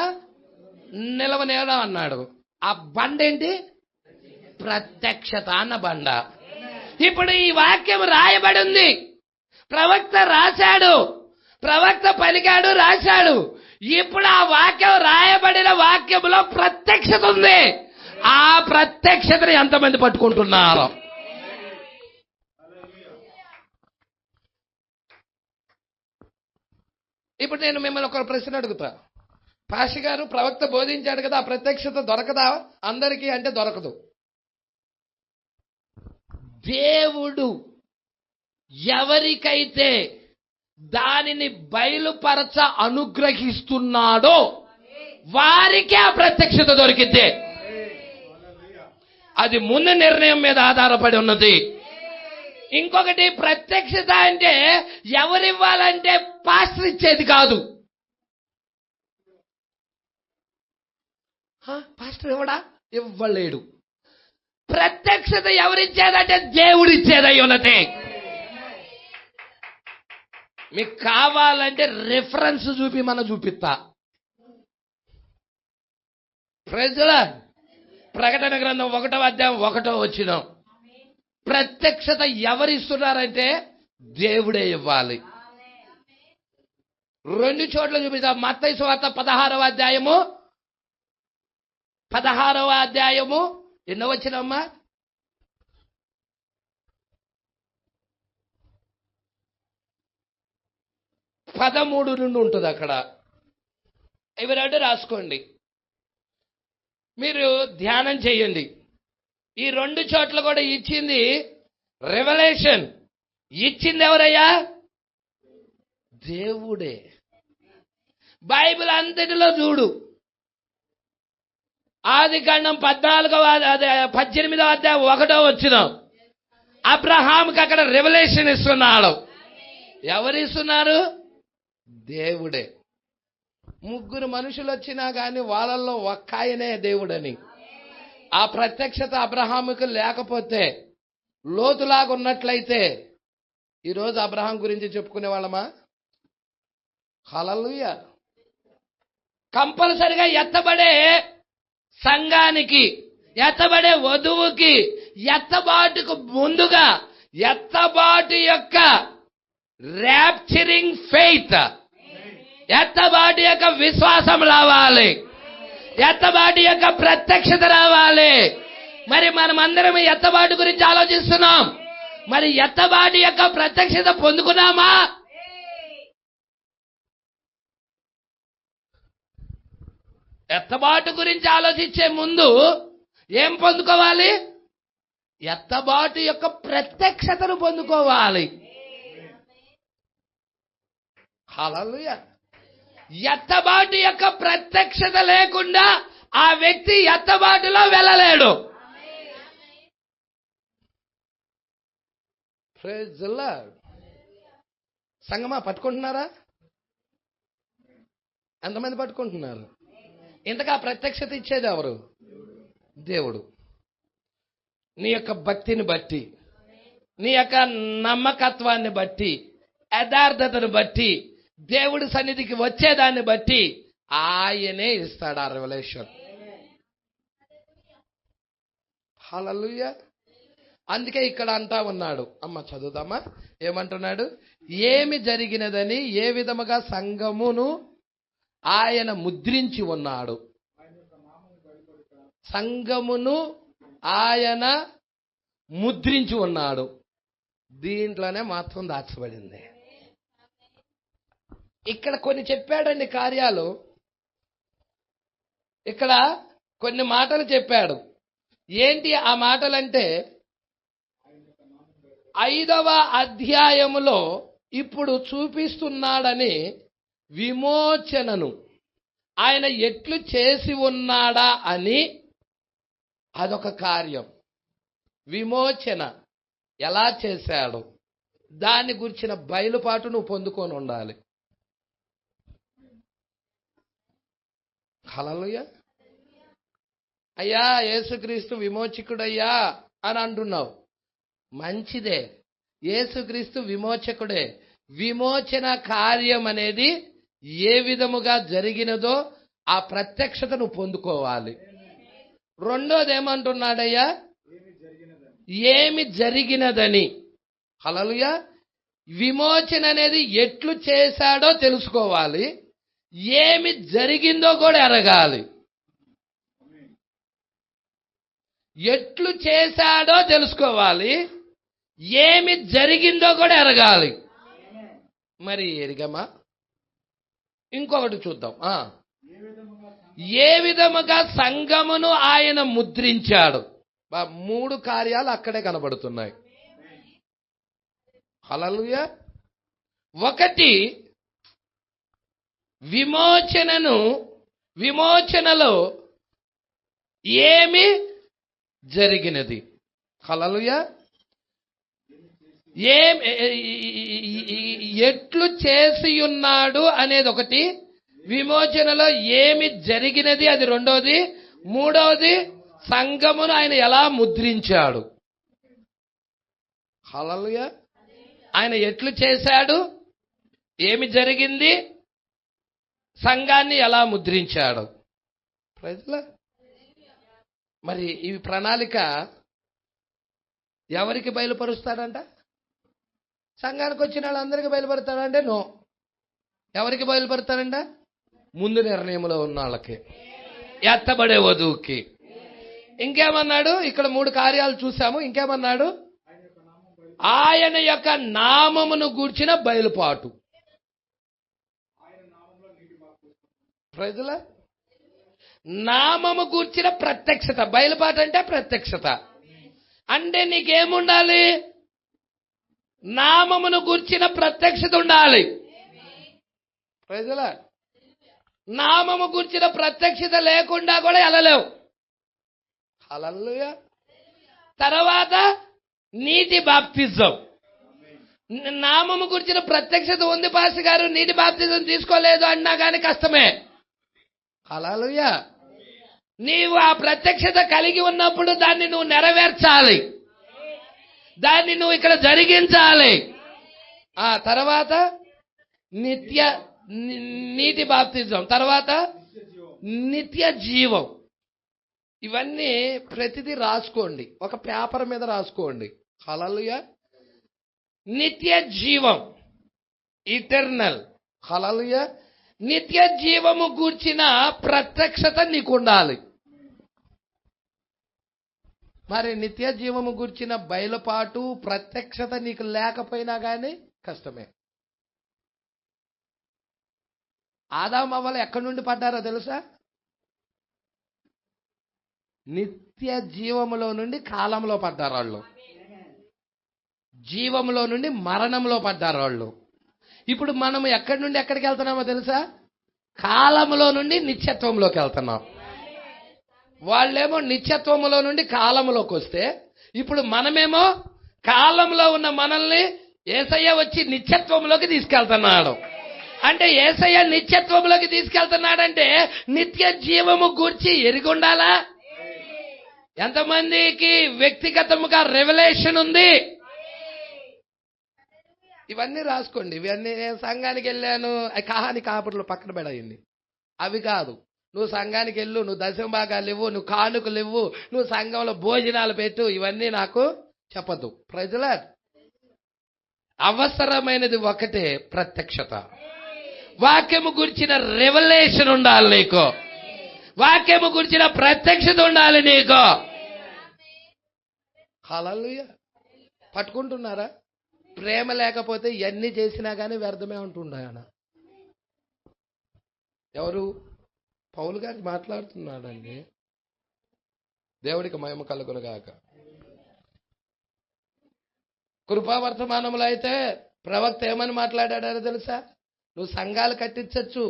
నిలవనేడా అన్నాడు. ఆ బండ ఏంటి? ప్రత్యక్షత అన్న బండ. ఇప్పుడు ఈ వాక్యం రాయబడి ఉంది. ప్రవక్త రాశాడు, ప్రవక్త పలికాడు, రాశాడు. ఇప్పుడు ఆ వాక్యం రాయబడిన వాక్యములో ప్రత్యక్షత ఉంది. ఆ ప్రత్యక్షతను ఎంతమంది పట్టుకుంటున్నారు? ఇప్పుడు నేను మిమ్మల్ని ఒక ప్రశ్న అడుగుతా. పాషి గారు ప్రవక్త బోధించాడు కదా, ఆ ప్రత్యక్షత దొరకదా అందరికీ అంటే దొరకదు. దేవుడు ఎవరికైతే దానిని బయలుపరచ అనుగ్రహిస్తున్నాడో వారికే ఆ ప్రత్యక్షత దొరికిద్దే. అది ముందు నిర్ణయం మీద ఆధారపడి ఉన్నది. ఇంకొకటి, ప్రత్యక్షత అంటే ఎవరివ్వాలంటే పాస్టర్ ఇచ్చేది కాదు. పాస్టర్ ఇవ్వడా? ఇవ్వలేడు. ప్రత్యక్షత ఎవరిచ్చేదంటే దేవుడిచ్చేది అయి ఉన్నది. మీకు కావాలంటే రిఫరెన్స్ చూపిస్తా. ప్రజల ప్రకటన గ్రంథం 1వ అధ్యాయం 1వ వచనం. ప్రత్యక్షత ఎవరిస్తున్నారంటే దేవుడే ఇవ్వాలి. 2 చోట్ల చూపిస్తా. మత్తయి సువార్త 16వ అధ్యాయము ఎన్నో వచనమ్మా? 13 నుండి ఉంటుంది అక్కడ. ఇవి రెండు రాసుకోండి, మీరు ధ్యానం చేయండి. ఈ 2 చోట్ల కూడా ఇచ్చింది రెవల్యూషన్. ఇచ్చింది ఎవరయ్యా? దేవుడే. బైబిల్ అంతటిలో చూడు, ఆదికాండం 18వ అధ్యాయం 1వ వచనం, అబ్రహాంకి అక్కడ రెవల్యూషన్ ఇస్తున్నాడు. ఎవరు ఇస్తున్నారు? దేవుడే. 3 మనుషులు వచ్చినా కానీ వాళ్ళల్లో ఒక్క ఆయనే దేవుడని. ఆ ప్రత్యక్షత అబ్రహాముకు లేకపోతే, లోతులాగా ఉన్నట్లయితే ఈరోజు అబ్రహాం గురించి చెప్పుకునే వాళ్ళమా? హల్లెలూయా. కంపల్సరిగా ఎత్తబడే సంఘానికి, ఎత్తబడే వధువుకి, ఎత్తబాటుకు ముందుగా ఎత్తబాటు యొక్క ర్యాప్చరింగ్ ఫెయిత్, ఎత్తబాటు యొక్క విశ్వాసం రావాలి, ఎత్తబాటు యొక్క ప్రత్యక్షత రావాలి. మరి మనమందరం ఎత్తబాటు గురించి ఆలోచిస్తున్నాం. మరి ఎత్తబాటు యొక్క ప్రత్యక్షత పొందుకున్నామా? ఎత్తబాటు గురించి ఆలోచించే ముందు ఏం పొందుకోవాలి? ఎత్తబాటు యొక్క ప్రత్యక్షతను పొందుకోవాలి. హల్లెలూయా. ఎత్తబాటు యొక్క ప్రత్యక్షత లేకుండా ఆ వ్యక్తి ఎత్తబాటులో వెళ్ళలేడు. Praise the lord. సంగమా పట్టుకుంటున్నారా? ఎంతమంది పట్టుకుంటున్నారు? ఇంతగా ప్రత్యక్షత ఇచ్చేది ఎవరు? దేవుడు. నీ యొక్క భక్తిని బట్టి, నీ యొక్క నమ్మకత్వాన్ని బట్టి, యథార్థతను బట్టి, దేవుడి సన్నిధికి వచ్చేదాన్ని బట్టి ఆయనే ఇస్తాడు ఆ రెవల్యూషన్. హల్లెలూయా. అందుకే ఇక్కడ అంటా ఉన్నాడు, అమ్మ చదువుదామా, ఏమంటున్నాడు? ఏమి జరిగినదని ఏ విధముగా సంఘమును ఆయన ముద్రించి ఉన్నాడు. సంఘమును ఆయన ముద్రించి ఉన్నాడు. దీంట్లోనే మాత్రం దాచబడింది. ఇక్కడ కొన్ని చెప్పాడండి కార్యాలు, ఇక్కడ కొన్ని మాటలు చెప్పాడు. ఏంటి ఆ మాటలంటే, 5వ అధ్యాయములో ఇప్పుడు చూపిస్తున్నాడని విమోచనను ఆయన ఎట్లు చేసి ఉన్నాడా అని, అదొక కార్యం. విమోచన ఎలా చేశాడు దాన్ని గురించిన బయలుపాటు నువ్వు పొందుకొని ఉండాలి. హల్లెలూయా. అయ్యా యేసుక్రీస్తు విమోచకుడయ్యా అని అంటున్నావు, మంచిదే. యేసుక్రీస్తు విమోచకుడే. విమోచన కార్యం అనేది ఏ విధముగా జరిగినదో ఆ ప్రత్యక్షత నువ్వు పొందుకోవాలి. రెండోది ఏమంటున్నాడయ్యా? ఏమి జరిగినదని. హల్లెలూయా. విమోచన అనేది ఎట్లు చేశాడో తెలుసుకోవాలి, ఏమి జరిగిందో కూడా ఎరగాలి. ఎట్లు చేశాడో తెలుసుకోవాలి, ఏమి జరిగిందో కూడా ఎరగాలి. మరి ఎరిగమా? ఇంకొకటి చూద్దాం. ఏ విధముగా సంఘమును ఆయన ముద్రించాడు. 3 కార్యాలు అక్కడే కనబడుతున్నాయి. హల్లెలూయా. ఒకటి, విమోచనలో ఏమి జరిగినది. హల్లెలూయా. ఎట్లు చేసి ఉన్నాడు అనేది ఒకటి, విమోచనలో ఏమి జరిగినది అది రెండోది, మూడవది సంఘమును ఆయన ఎలా ముద్రించాడు. హల్లెలూయా. ఆయన ఎట్లు చేశాడు, ఏమి జరిగింది, సంఘాన్ని ఎలా ముద్రించాడు. ప్రజల మరి ఈ ప్రణాళిక ఎవరికి బయలుపరుస్తాడంట? సంఘానికి వచ్చిన వాళ్ళందరికీ బయలుపడతాడంటే నో. ఎవరికి బయలుపడతాడంట? ముందు నిర్ణయంలో ఉన్న వాళ్ళకి, ఎత్తబడే వధువుకి. ఇంకేమన్నాడు? ఇక్కడ 3 కార్యాలు చూసాము. ఇంకేమన్నాడు? ఆయన యొక్క నామమును గూర్చిన బయలుపాటు. ప్రజల నామము గూర్చిన ప్రత్యక్షత. బయలుపాట అంటే ప్రత్యక్షత. అంటే నీకేముండాలి? నామమును గూర్చిన ప్రత్యక్షత ఉండాలి. ప్రజల నామము గూర్చిన ప్రత్యక్షత లేకుండా కూడా వెళ్ళలేవు. హల్లెలూయా. తర్వాత నీటి బాప్తిజం. నామము గురించిన ప్రత్యక్షత ఉంది పాస్టర్ గారు, నీటి బాప్తిజం తీసుకోలేదు అన్నా కానీ కష్టమే. హల్లెలూయా. నీవు ఆ ప్రత్యక్షత కలిగి ఉన్నప్పుడు దాన్ని నువ్వు నెరవేర్చాలి, దాన్ని నువ్వు ఇక్కడ జరిగించాలి. ఆ తర్వాత నీటి బాప్తిజం, తర్వాత నిత్య జీవం. ఇవన్నీ ప్రతిదీ రాసుకోండి, ఒక పేపర్ మీద రాసుకోండి. హల్లెలూయా. నిత్య జీవం, ఇటర్నల్. హల్లెలూయా. నిత్య జీవము గూర్చిన ప్రత్యక్షత నీకు ఉండాలి. మరి నిత్య జీవము గూర్చిన బయలుపాటు ప్రత్యక్షత నీకు లేకపోయినా కానీ కష్టమే. ఆదాము అవ్వలు ఎక్కడి నుండి పడ్డారో తెలుసా? నిత్య జీవములో నుండి కాలంలో పడ్డారు వాళ్ళు. జీవములో నుండి మరణంలో పడ్డారు వాళ్ళు. ఇప్పుడు మనం ఎక్కడి నుండి ఎక్కడికి వెళ్తున్నామో తెలుసా? కాలములో నుండి నిత్యత్వంలోకి వెళ్తున్నాం. వాళ్ళేమో నిత్యత్వములో నుండి కాలంలోకి వస్తే, ఇప్పుడు మనమేమో కాలంలో ఉన్న మనల్ని యేసయ్య వచ్చి నిత్యత్వంలోకి తీసుకెళ్తున్నాడు. అంటే యేసయ్య నిత్యత్వంలోకి తీసుకెళ్తున్నాడంటే నిత్య జీవము గూర్చి ఎరిగి ఉండాలా? ఎంతమందికి వ్యక్తిగతముగా రెవల్యూషన్ ఉంది? ఇవన్నీ రాసుకోండి. ఇవన్నీ నేను సంఘానికి వెళ్ళాను, కహాని కాపుర్లు పక్కన పెడయండి. అవి కాదు. నువ్వు సంఘానికి వెళ్ళు, నువ్వు దశమ భాగాలు ఇవ్వు, నువ్వు కానుకలు ఇవ్వు, నువ్వు సంఘంలో భోజనాలు పెట్టు, ఇవన్నీ నాకు చెప్పద్దు. ప్రజల అవసరమైనది ఒకటే, ప్రత్యక్షత. వాక్యము గురించిన రెవల్యూషన్ ఉండాలి నీకు. వాక్యము గురించిన ప్రత్యక్షత ఉండాలి నీకు. హల్లెలూయా. పట్టుకుంటున్నారా? ప్రేమ లేకపోతే ఎన్ని చేసినా కానీ వ్యర్థమే ఉంటుండాయన. ఎవరు? పౌలు గారు మాట్లాడుతున్నాడండి. దేవుడికి మహిమ కలుగునుగాక. కృపావర్తమానంలో అయితే ప్రవక్త ఏమని మాట్లాడాడో తెలుసా? నువ్వు సంఘాలు కట్టించచ్చు,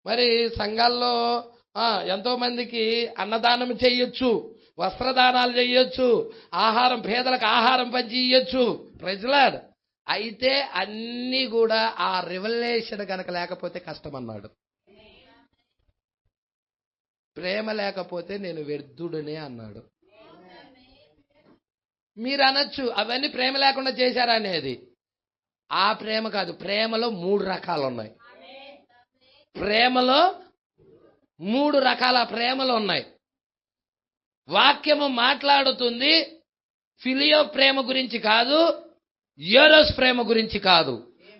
మరి సంఘాల్లో ఎంతో మందికి అన్నదానం చెయ్యొచ్చు, వస్త్రదానాలు చెయ్యొచ్చు, ఆహారం పేదలకు ఆహారం పంచి ఇయ్యొచ్చు. ప్రజలాడ్ అయితే అన్నీ కూడా ఆ రెవల్యూషన్ కనుక లేకపోతే కష్టం అన్నాడు. ప్రేమ లేకపోతే నేను వ్యర్థుడనే అన్నాడు. మీరు అనొచ్చు అవన్నీ ప్రేమ లేకుండా చేశారనేది. ఆ ప్రేమ కాదు. ప్రేమలో 3 రకాలు ఉన్నాయి. ప్రేమలో 3 రకాల ప్రేమలు ఉన్నాయి. వాక్యము మాట్లాడుతుంది ఫిలియో ప్రేమ గురించి కాదు, ఎరోస్ ప్రేమ గురించి కాదు.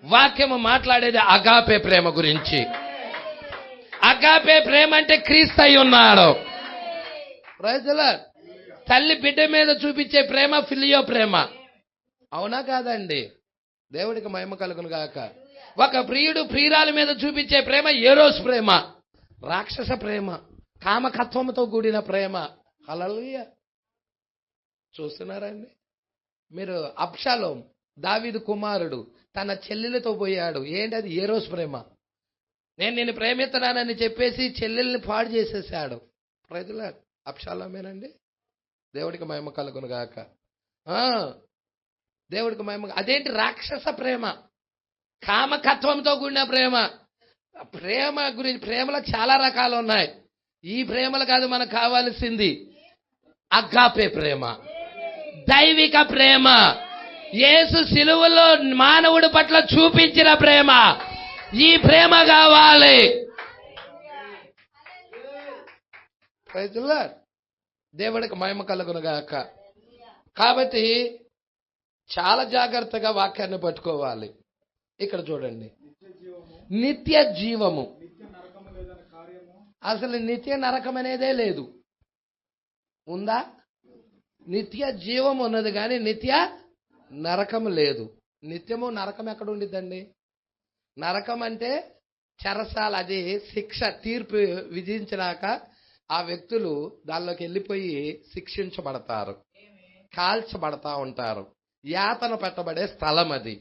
వాక్యము మాట్లాడేది అగాపే ప్రేమ గురించి. అగాపే ప్రేమ అంటే క్రీస్తు అయి ఉన్నాడు. ప్రజల తల్లి బిడ్డ మీద చూపించే ప్రేమ ఫిలియో ప్రేమ. అవునా కాదండి? దేవుడికి మహిమ కలుగును గాక. ఒక ప్రియుడు ప్రియురాలి మీద చూపించే ప్రేమ ఎరోస్ ప్రేమ, రాక్షస ప్రేమ, కామకత్వంతో కూడిన ప్రేమ. హల్లెలూయా. చూస్తున్నారండి మీరు? అబ్షాలోం దావీదు కుమారుడు తన చెల్లెలతో పోయాడు. ఏంటి అది? ఎరోస్ ప్రేమ. నేను నిన్ను ప్రేమిస్తున్నానని చెప్పేసి చెల్లెల్ని పాడు చేసేసాడు. ప్రజల అబ్షాలోమేనండి. దేవుడికి మహిమ కలుగును గాక. దేవుడికి మహిమ. అదేంటి? రాక్షస ప్రేమ, కామకత్వంతో కూడిన ప్రేమ. ప్రేమ గురించి ప్రేమలో చాలా రకాలు ఉన్నాయి. ఈ ప్రేమలు కాదు మనకు కావాల్సింది. అగాపే ప్రేమ, దైవిక ప్రేమ, యేసు సిలువలో మానవుడి పట్ల చూపించిన ప్రేమ. ఈ ప్రేమ కావాలి. దేవుడికి మహిమ కలుగును గాక. కాబట్టి చాలా జాగ్రత్తగా వాక్యాన్ని పట్టుకోవాలి. ఇక్కడ చూడండి, నిత్య జీవము. అసలు నిత్య నరకం అనేదే లేదు. ఉందా? నిత్య జీవం ఉన్నది కానీ నిత్య నరకం లేదు. నిత్యము నరకం ఎక్కడ ఉండిద్దండి? నరకం అంటే చెరసాల, అది శిక్ష, తీర్పు విధించినాక ఆ వ్యక్తులు దానిలోకి వెళ్ళిపోయి శిక్షించబడతారు, కాల్చబడతా ఉంటారు. యాతన పెట్టబడే స్థలం అది.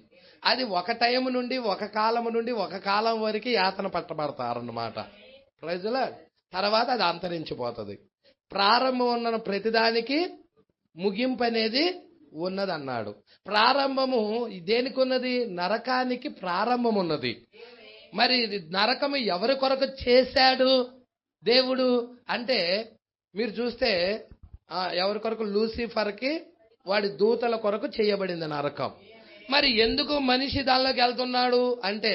అది ఒక టైం నుండి, ఒక కాలం నుండి ఒక కాలం వరకు యాతన పెట్టబడతారు అన్నమాట. ప్రజల తర్వాత అది అంతరించిపోతుంది. ప్రారంభం ఉన్న ప్రతిదానికి ముగింపు అనేది ఉన్నదన్నాడు. ప్రారంభము దేనికి ఉన్నది? నరకానికి ప్రారంభం ఉన్నది. మరి నరకము ఎవరి కొరకు చేశాడు దేవుడు అంటే మీరు చూస్తే ఎవరి కొరకు? లూసిఫర్కి వాడి దూతల కొరకు చేయబడింది నరకం. మరి ఎందుకు మనిషి దానిలోకి వెళ్తున్నాడు అంటే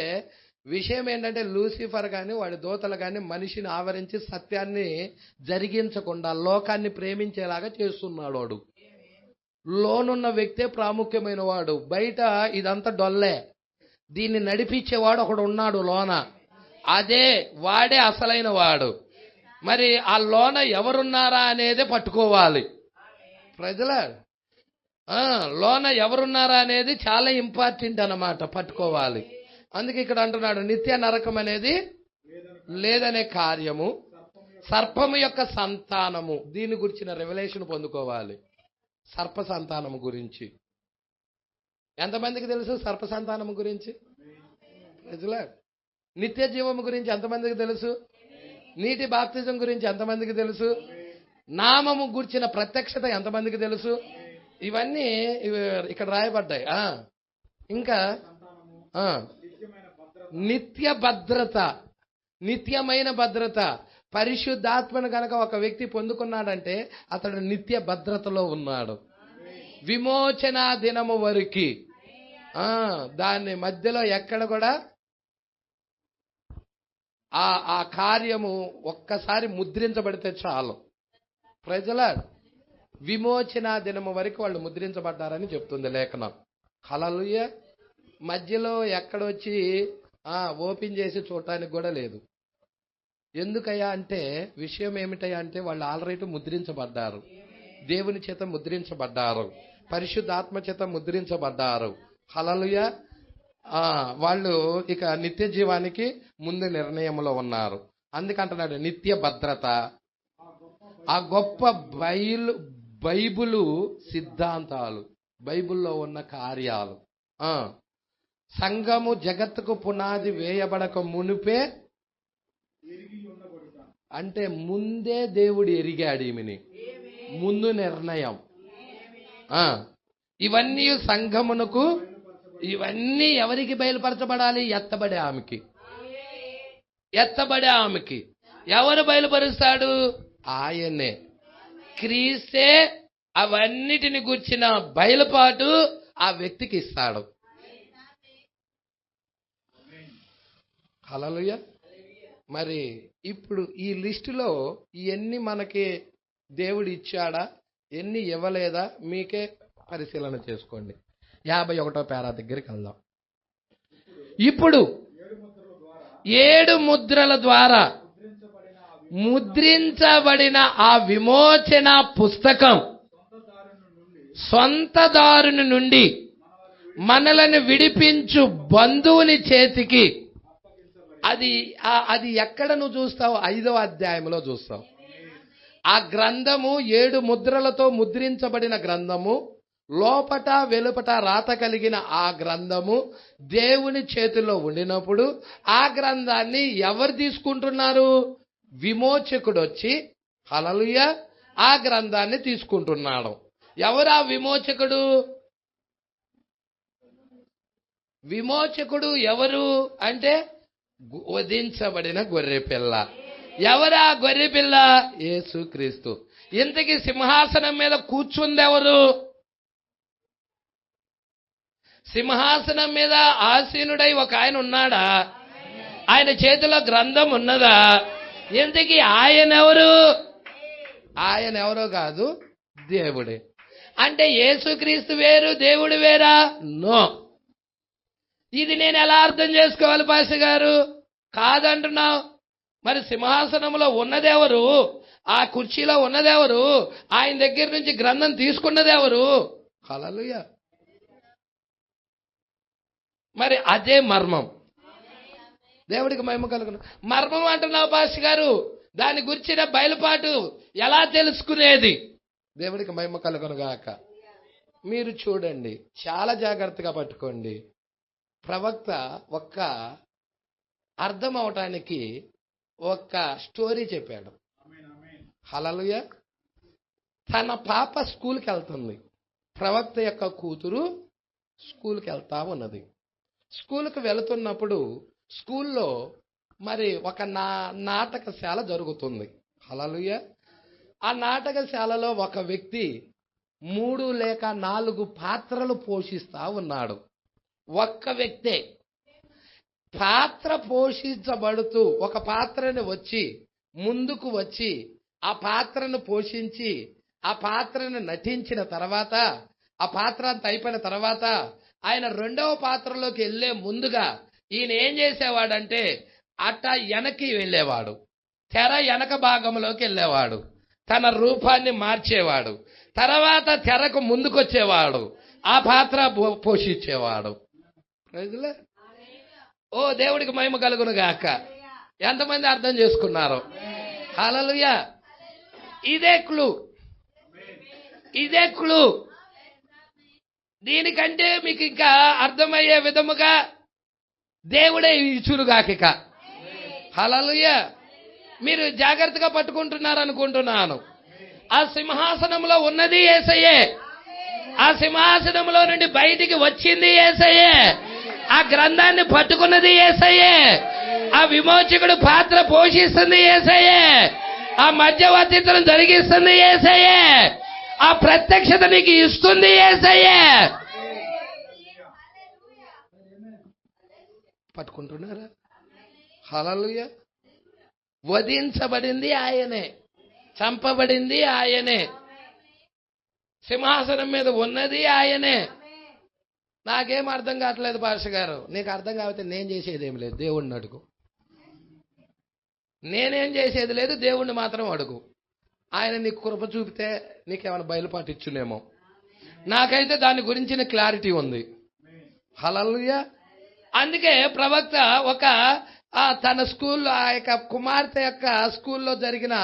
విషయం ఏంటంటే లూసిఫర్ కానీ వాడి దూతలు కానీ మనిషిని ఆవరించి సత్యాన్ని జరిగించకుండా లోకాన్ని ప్రేమించేలాగా చేస్తున్నాడు. వాడు లోనున్న వ్యక్తే ప్రాముఖ్యమైన వాడు, బయట ఇదంతా డొల్లే. దీన్ని నడిపించేవాడు ఒకడు ఉన్నాడు లోన, అదే వాడే అసలైన వాడు. మరి ఆ లోన ఎవరున్నారా అనేదే పట్టుకోవాలి ప్రజల. లోన ఎవరున్నారా అనేది చాలా ఇంపార్టెంట్ అన్నమాట, పట్టుకోవాలి. అందుకే ఇక్కడ అంటున్నాడు నిత్య నరకం అనేది లేదనే కార్యము సర్పము యొక్క సంతానము. దీని గురించిన రెవల్యూషన్ పొందుకోవాలి. సర్ప సంతానము గురించి ఎంతమందికి తెలుసు? సర్ప సంతానము గురించి ప్రజల. నిత్య జీవము గురించి ఎంతమందికి తెలుసు? నీటి బాప్తిజం గురించి ఎంతమందికి తెలుసు? నామము గురించిన ప్రత్యక్షత ఎంతమందికి తెలుసు? ఇవన్నీ ఇక్కడ రాయబడ్డాయి. ఇంకా నిత్య భద్రత, నిత్యమైన భద్రత. పరిశుద్ధాత్మను కనుక ఒక వ్యక్తి పొందుకున్నాడంటే అతడు నిత్య భద్రతలో ఉన్నాడు. విమోచన దినము వరకు దాన్ని మధ్యలో ఎక్కడ కూడా ఆ కార్యము ఒక్కసారి ముద్రించబడితే చాలు ప్రజల. విమోచన దినము వరకు వాళ్ళు ముద్రించబడ్డారని చెప్తుంది లేఖనం. హల్లెలూయ. మధ్యలో ఎక్కడొచ్చి ఓపెన్ చేసి చూడటానికి కూడా లేదు. ఎందుకయ్యా అంటే విషయం ఏమిటయ్యా అంటే వాళ్ళు ఆల్రెడీ ముద్రించబడ్డారు, దేవుని చేత ముద్రించబడ్డారు, పరిశుద్ధాత్మ చేత ముద్రించబడ్డారు. హల్లెలూయ. వాళ్ళు ఇక నిత్య జీవానికి ముందు నిర్ణయంలో ఉన్నారు. అందుకంటున్నాడు నిత్య భద్రత. ఆ గొప్ప బైబులు సిద్ధాంతాలు, బైబుల్లో ఉన్న కార్యాలు. సంఘము జగత్తుకు పునాది వేయబడక మునిపే అంటే ముందే దేవుడు ఎరిగాడు ఈమెని, ముందు నిర్ణయం. ఇవన్నీ సంఘమునకు, ఇవన్నీ ఎవరికి బయలుపరచబడాలి? ఎత్తబడే ఆమెకి. ఎత్తబడే ఆమెకి ఎవరు బయలుపరుస్తాడు? ఆయనే, క్రీస్తే అవన్నిటిని గూర్చిన బయలుపాటు ఆ వ్యక్తికి ఇస్తాడు. హల్లెలూయ. మరి ఇప్పుడు ఈ లిస్టులో ఇవన్నీ మనకి దేవుడు ఇచ్చాడా, ఎన్ని ఇవ్వలేదా మీకే పరిశీలన చేసుకోండి. 51వ పేరా దగ్గరికి వెళ్దాం. ఇప్పుడు 7 ముద్రల ద్వారా ముద్రించబడిన ఆ విమోచన పుస్తకం సొంత దారుని నుండి మనలను విడిపించు బంధువుని చేతికి అది ఎక్కడ నువ్వు చూస్తావు? 5వ అధ్యాయంలో చూస్తావు. ఆ గ్రంథము 7 ముద్రలతో ముద్రించబడిన గ్రంథము, లోపట వెలుపట రాత కలిగిన ఆ గ్రంథము దేవుని చేతిలో ఉండినప్పుడు ఆ గ్రంథాన్ని ఎవరు తీసుకుంటున్నారు? విమోచకుడు వచ్చి హల్లెలూయ ఆ గ్రంథాన్ని తీసుకుంటున్నాడు. ఎవరు ఆ విమోచకుడు? విమోచకుడు ఎవరు అంటే వధించబడిన గొర్రెపిల్ల. ఎవరా గొర్రెపిల్ల? యేసుక్రీస్తు. ఇంతకీ సింహాసనం మీద కూర్చుంది ఎవరు? సింహాసనం మీద ఆసీనుడై ఒక ఆయన ఉన్నాడా? ఆయన చేతిలో గ్రంథం ఉన్నదా? ఇంతకీ ఆయన ఎవరు? ఆయన ఎవరో కాదు, దేవుడే. అంటే యేసుక్రీస్తు వేరు, దేవుడు వేరా? నో. ఇది నేను ఎలా అర్థం చేసుకోవాలి పాస్టర్ గారు? కాదంటున్నావు. మరి సింహాసనంలో ఉన్నదెవరు? ఆ కుర్చీలో ఉన్నదెవరు? ఆయన దగ్గర నుంచి గ్రంథం తీసుకున్నదెవరు? హల్లెలూయా. మరి అదే మర్మం. దేవుడికి మహిమ కలుగును. మర్మం అంటున్నావు పాస్ గారు, దాని గురించిన బయలుపాటు ఎలా తెలుసుకునేది? దేవుడికి మహిమ కలుగును గాక. మీరు చూడండి, చాలా జాగ్రత్తగా పట్టుకోండి. ప్రవక్త ఒక్క అర్థం అవటానికి ఒక్క స్టోరీ చెప్పాడు. హల్లెలూయా. తన పాప స్కూల్కి వెళ్తుంది. ప్రవక్త యొక్క కూతురు స్కూల్కి వెళ్తా ఉన్నది. స్కూల్కి వెళుతున్నప్పుడు స్కూల్లో మరి ఒక నాటకశాల జరుగుతుంది. హల్లెలూయా. ఆ నాటకశాలలో ఒక వ్యక్తి 3 లేక 4 పాత్రలు పోషిస్తా ఉన్నాడు. ఒక్క వ్యక్తే పాత్ర పోషించబడుతూ ఒక పాత్రని ముందుకు వచ్చి ఆ పాత్రను పోషించి ఆ పాత్రను నటించిన తర్వాత, ఆ పాత్ర అంతా అయిపోయిన తర్వాత ఆయన రెండవ పాత్రలోకి వెళ్లే ముందుగా ఈయన ఏం చేసేవాడంటే అట్ట వెనక్కి వెళ్ళేవాడు. తెర వెనక భాగంలోకి వెళ్ళేవాడు. తన రూపాన్ని మార్చేవాడు. తర్వాత తెరకు ముందుకొచ్చేవాడు. ఆ పాత్ర పోషించేవాడు. ఓ దేవుడికి మహిమ కలుగును గాక. ఎంతమంది అర్థం చేసుకున్నారు? హల్లెలూయా. ఇదే క్లూ. దీనికంటే మీకు ఇంకా అర్థమయ్యే విధముగా దేవుడే ఇచ్చునుగాక. హల్లెలూయా. మీరు జాగ్రత్తగా పట్టుకుంటున్నారనుకుంటున్నాను. ఆ సింహాసనంలో ఉన్నది యేసయ్యే. ఆ సింహాసనంలో నుండి బయటికి వచ్చింది యేసయ్యే. ఆ గ్రంథాన్ని పట్టుకున్నది యేసయ్యే. ఆ విమోచకుడు పాత్ర పోషిస్తుంది యేసయ్యే. ఆ మధ్యవర్తిత్వం జరిగిస్తుంది యేసయ్యే. ఆ ప్రత్యక్షత నీకు ఇస్తుంది యేసయ్యే. పట్టుకుంటున్నారా? హల్లెలూయా. వధించబడింది ఆయనే, చంపబడింది ఆయనే, సింహాసనం మీద ఉన్నది ఆయనే. నాకేం అర్థం కావట్లేదు పాష గారు. నీకు అర్థం కాకపోతే నేను చేసేది ఏమి లేదు, దేవుణ్ణి అడుగు. నేనేం చేసేది లేదు, దేవుణ్ణి మాత్రం అడుగు. ఆయన నీకు కృప చూపితే నీకేమైనా బయలుపాటు ఇచ్చునేమో. నాకైతే దాని గురించిన క్లారిటీ ఉంది. హల్లెలూయా. అందుకే ప్రవక్త ఒక తన స్కూల్లో, ఆ యొక్క కుమార్తె యొక్క స్కూల్లో జరిగిన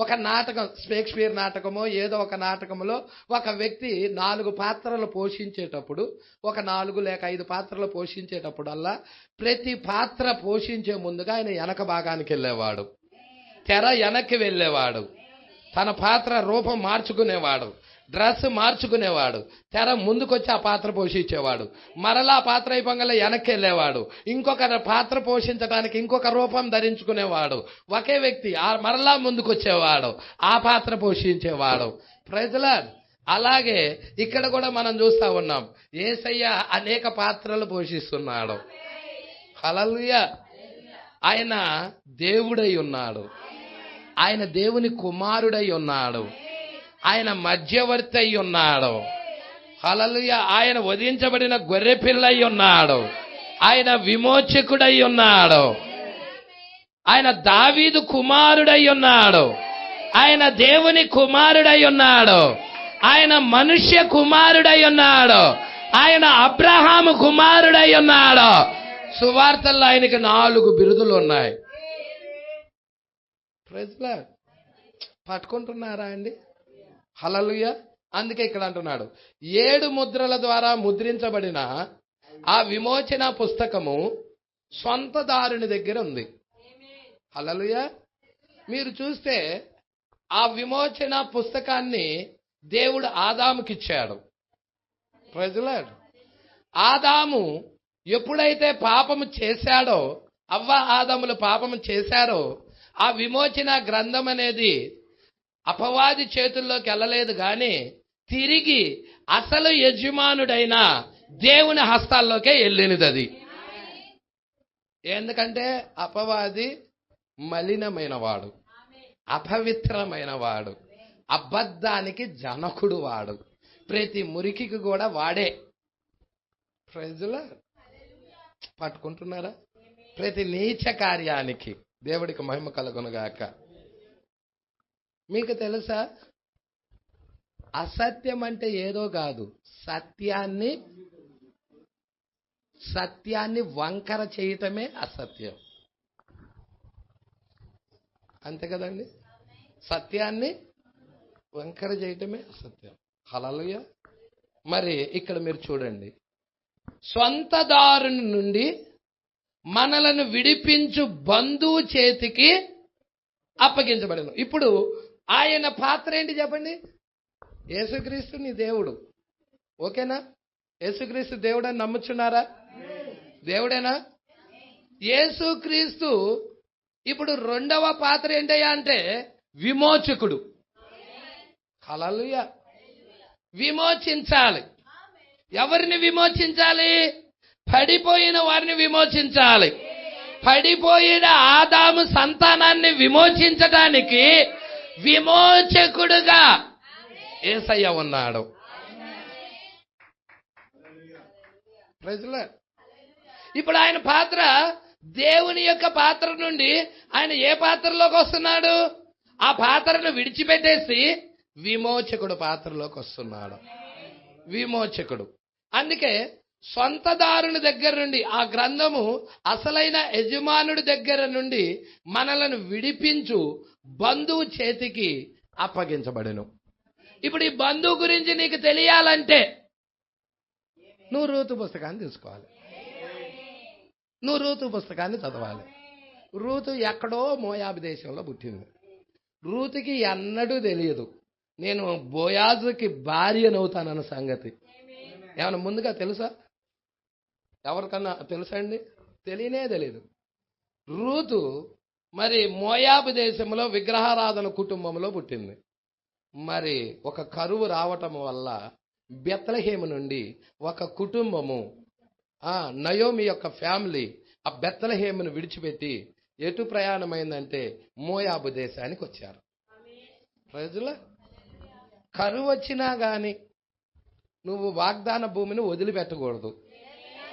ఒక నాటకం, షేక్స్పియర్ నాటకమో ఏదో ఒక నాటకంలో ఒక వ్యక్తి 4 పాత్రలు పోషించేటప్పుడు, ఒక 4 లేక 5 పాత్రలు పోషించేటప్పుడల్లా ప్రతి పాత్ర పోషించే ముందుగా ఆయన వెనక భాగానికి వెళ్ళేవాడు. తెర వెనక్కి వెళ్ళేవాడు. తన పాత్ర రూపం మార్చుకునేవాడు, డ్రెస్ మార్చుకునేవాడు. తెర ముందుకొచ్చి ఆ పాత్ర పోషించేవాడు. మరలా ఆ పాత్ర అయిపోగానే వెనక్కి వెళ్ళేవాడు. ఇంకొక పాత్ర పోషించడానికి ఇంకొక రూపం ధరించుకునేవాడు. ఒకే వ్యక్తి మరలా ముందుకొచ్చేవాడు, ఆ పాత్ర పోషించేవాడు. Praise the lord. అలాగే ఇక్కడ కూడా మనం చూస్తా ఉన్నాం, యేసయ్య అనేక పాత్రలు పోషిస్తున్నాడు. హల్లెలూయా. ఆయన దేవుడై ఉన్నాడు. ఆయన దేవుని కుమారుడై ఉన్నాడు. ఆయన మధ్యవర్తి అయి ఉన్నాడు. హల్లెలూయా. ఆయన వధించబడిన గొర్రె పిల్లై ఉన్నాడు. ఆయన విమోచకుడై ఉన్నాడు. ఆయన దావీదు కుమారుడై ఉన్నాడు. ఆయన దేవుని కుమారుడై ఉన్నాడు. ఆయన మనుష్య కుమారుడై ఉన్నాడు. ఆయన అబ్రహాము కుమారుడై ఉన్నాడు. సువార్తల్లో ఆయనకి 4 బిరుదులు ఉన్నాయి. Praise the lord. పట్టుకుంటున్నారా అండి? హల్లెలూయా. అందుకే ఇక్కడ అంటున్నాడు, 7 ముద్రల ద్వారా ముద్రించబడిన ఆ విమోచన పుస్తకము సొంతదారుని దగ్గర ఉంది. హల్లెలూయా. మీరు చూస్తే ఆ విమోచన పుస్తకాన్ని దేవుడు ఆదాముకిచ్చాడు. Praise the lord. ఆదాము ఎప్పుడైతే పాపము చేశాడో, అవ్వ ఆదాములు పాపము చేశారో, ఆ విమోచన గ్రంథం అనేది అపవాది చేతుల్లోకి వెళ్ళలేదు కానీ తిరిగి అసలు యజమానుడైన దేవుని హస్తాల్లోకే వెళ్ళినది అది. ఎందుకంటే అపవాది మలినమైన వాడు, అపవిత్రమైన వాడు, అబద్ధానికి జనకుడు వాడు, ప్రతి మురికికి కూడా వాడే. Praise the lord. పట్టుకుంటున్నారా? ప్రతి నీచ కార్యానికి దేవుడికి మహిమ కలుగునుగాక. మీకు తెలుసా, అసత్యం అంటే ఏదో కాదు, సత్యాన్ని వంకర చేయటమే అసత్యం. అంతే కదండి. సత్యాన్ని వంకర చేయటమే సత్యం. హల్లెలూయా. మరి ఇక్కడ మీరు చూడండి, స్వంత దారుని నుండి మనలను విడిపించు బంధువు చేతికి అప్పగించబడను. ఇప్పుడు ఆయన పాత్ర ఏంటి చెప్పండి? యేసుక్రీస్తు నీ దేవుడు. ఓకేనా? యేసుక్రీస్తు దేవుడని నమ్ముచున్నారా? దేవుడేనా? యేసుక్రీస్తు ఇప్పుడు రెండవ పాత్ర ఏంటయ్యా అంటే విమోచకుడు. హల్లెలూయా. విమోచించాలి. ఎవరిని విమోచించాలి? పడిపోయిన వారిని విమోచించాలి. పడిపోయిన ఆదాము సంతానాన్ని విమోచించడానికి విమోచకుడుగా యేసయ్య ఉన్నాడు. ఇప్పుడు ఆయన పాత్ర దేవుని యొక్క పాత్ర నుండి ఆయన ఏ పాత్రలోకి వస్తున్నాడు? ఆ పాత్రను విడిచిపెట్టేసి విమోచకుడు పాత్రలోకి వస్తున్నాడు. విమోచకుడు. అందుకే సొంతదారుని దగ్గర నుండి, ఆ గ్రంథము అసలైన యజమానుడి దగ్గర నుండి మనలను విడిపించు బంధువు చేతికి అప్పగించబడెను. ఇప్పుడు ఈ బంధువు గురించి నీకు తెలియాలంటే నువ్వు రూతు పుస్తకాన్ని తీసుకోవాలి. నువ్వు రూతు పుస్తకాన్ని చదవాలి. రూతు ఎక్కడో మోయాబు దేశంలో పుట్టింది. రూతుకి ఎన్నడూ తెలియదు నేను బోయాజుకి భార్యనవుతానన్న సంగతి. ఏమన్నా ముందుగా తెలుసా? ఎవరికన్నా తెలుసా అండి? తెలియనే తెలియదు. రూతు మరి మోయాబు దేశంలో విగ్రహారాధన కుటుంబంలో పుట్టింది. మరి ఒక కరువు రావటం వల్ల బెత్లెహేము నుండి ఒక కుటుంబము, నయోమి యొక్క ఫ్యామిలీ ఆ బెత్లెహేమును విడిచిపెట్టి ఎటు ప్రయాణమైందంటే మోయాబు దేశానికి వచ్చారు. ప్రజల కరువు వచ్చినా గాని నువ్వు వాగ్దాన భూమిని వదిలిపెట్టకూడదు.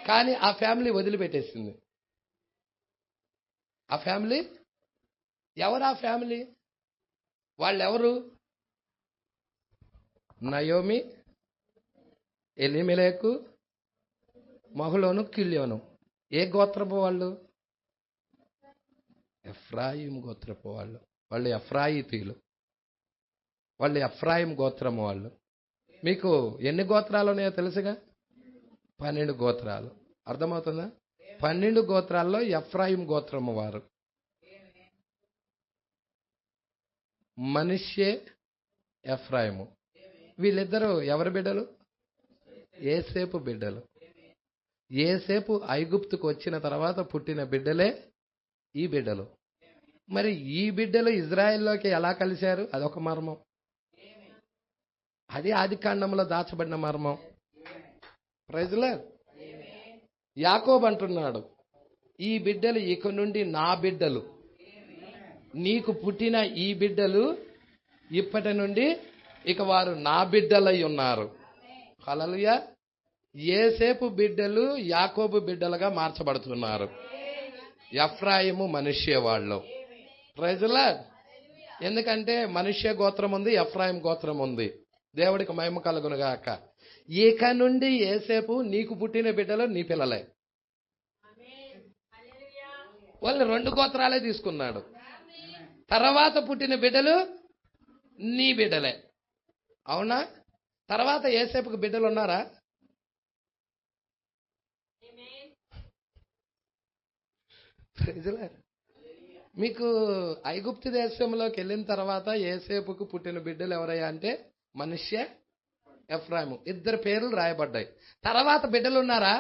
కానీ ఆ ఫ్యామిలీ వదిలిపెట్టేసింది. ఆ ఫ్యామిలీ ఎవరు? ఆ ఫ్యామిలీ వాళ్ళెవరు? Naomi, Elimelech, మహలోను, కిల్యోను. ఏ గోత్రపు వాళ్ళు? ఎఫ్రాయిం గోత్రపు వాళ్ళు. వాళ్ళు ఎఫ్రాయితీయులు. వాళ్ళు ఎఫ్రాయిం గోత్రము వాళ్ళు. మీకు ఎన్ని గోత్రాలు ఉన్నాయో తెలుసుగా? 12 గోత్రాలు. అర్థమవుతుందా? 12 గోత్రాల్లో ఎఫ్రాయిం గోత్రము వారు. మనష్షే, ఎఫ్రాయిము. వీళ్ళిద్దరూ ఎవరి బిడ్డలు? యేసేపు బిడ్డలు. యేసేపు ఐగుప్తుకు వచ్చిన తర్వాత పుట్టిన బిడ్డలే ఈ బిడ్డలు. మరి ఈ బిడ్డలు ఇజ్రాయెల్లోకి ఎలా కలిశారు? అదొక మర్మం. అది ఆదికాండంలో దాచబడిన మర్మం. Praise lord. యాకోబు అంటున్నాడు, ఈ బిడ్డలు ఇక నుండి నా బిడ్డలు, నీకు పుట్టిన ఈ బిడ్డలు ఇప్పటి నుండి ఇక వారు నా బిడ్డలై ఉన్నారు. హల్లెలూయా. యేసేపు బిడ్డలు యాకోబు బిడ్డలుగా మార్చబడుతున్నారు. ఎఫ్రాయిము మనష్షే వాళ్ళు. Praise lord. ఎందుకంటే మనష్షే గోత్రం ఉంది, ఎఫ్రాయిం గోత్రం ఉంది. దేవుడికి మహిమ కలుగును గాక. ఇక నుండి యేసేపు నీకు పుట్టిన బిడ్డలు నీ పిల్లలే. వాళ్ళు 2 గోత్రాలే తీసుకున్నాడు. తర్వాత పుట్టిన బిడ్డలు నీ బిడ్డలే. అవునా? తర్వాత యేసేపుకు బిడ్డలు ఉన్నారా? మీకు ఐగుప్తు దేశంలోకి వెళ్ళిన తర్వాత యేసేపుకు పుట్టిన బిడ్డలు ఎవరయ్యా అంటే మనష్షే, ఎఫ్రాయిము. 2 పేర్లు రాయబడ్డాయి. తర్వాత బిడ్డలు ఉన్నారా?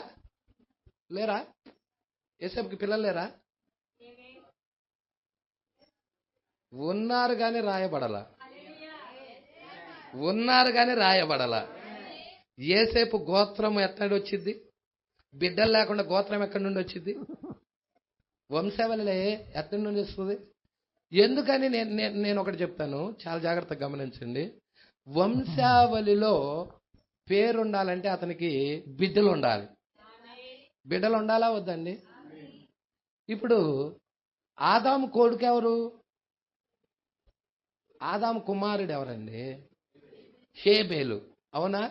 లేరా? యేసేపుకి పిల్లలు లేరా? ఉన్నారు కానీ రాయబడలా. ఉన్నారు కానీ రాయబడలా. యేసేపు గోత్రం ఎక్కడి వచ్చింది? బిడ్డలు లేకుండా గోత్రం ఎక్కడి నుండి వచ్చింది? వంశావళిలే ఎక్కడి నుండి వస్తుంది? ఎందుకని నేను ఒకటి చెప్తాను, చాలా జాగ్రత్తగా గమనించండి. వంశావళిలో పేరు ఉండాలంటే అతనికి బిడ్డలు ఉండాలి. బిడ్డలు ఉండాలా వద్దండి? ఇప్పుడు ఆదాము కొడుకు ఎవరు? ఆదాము కుమారుడు ఎవరండి? హేబేలు. అవునా?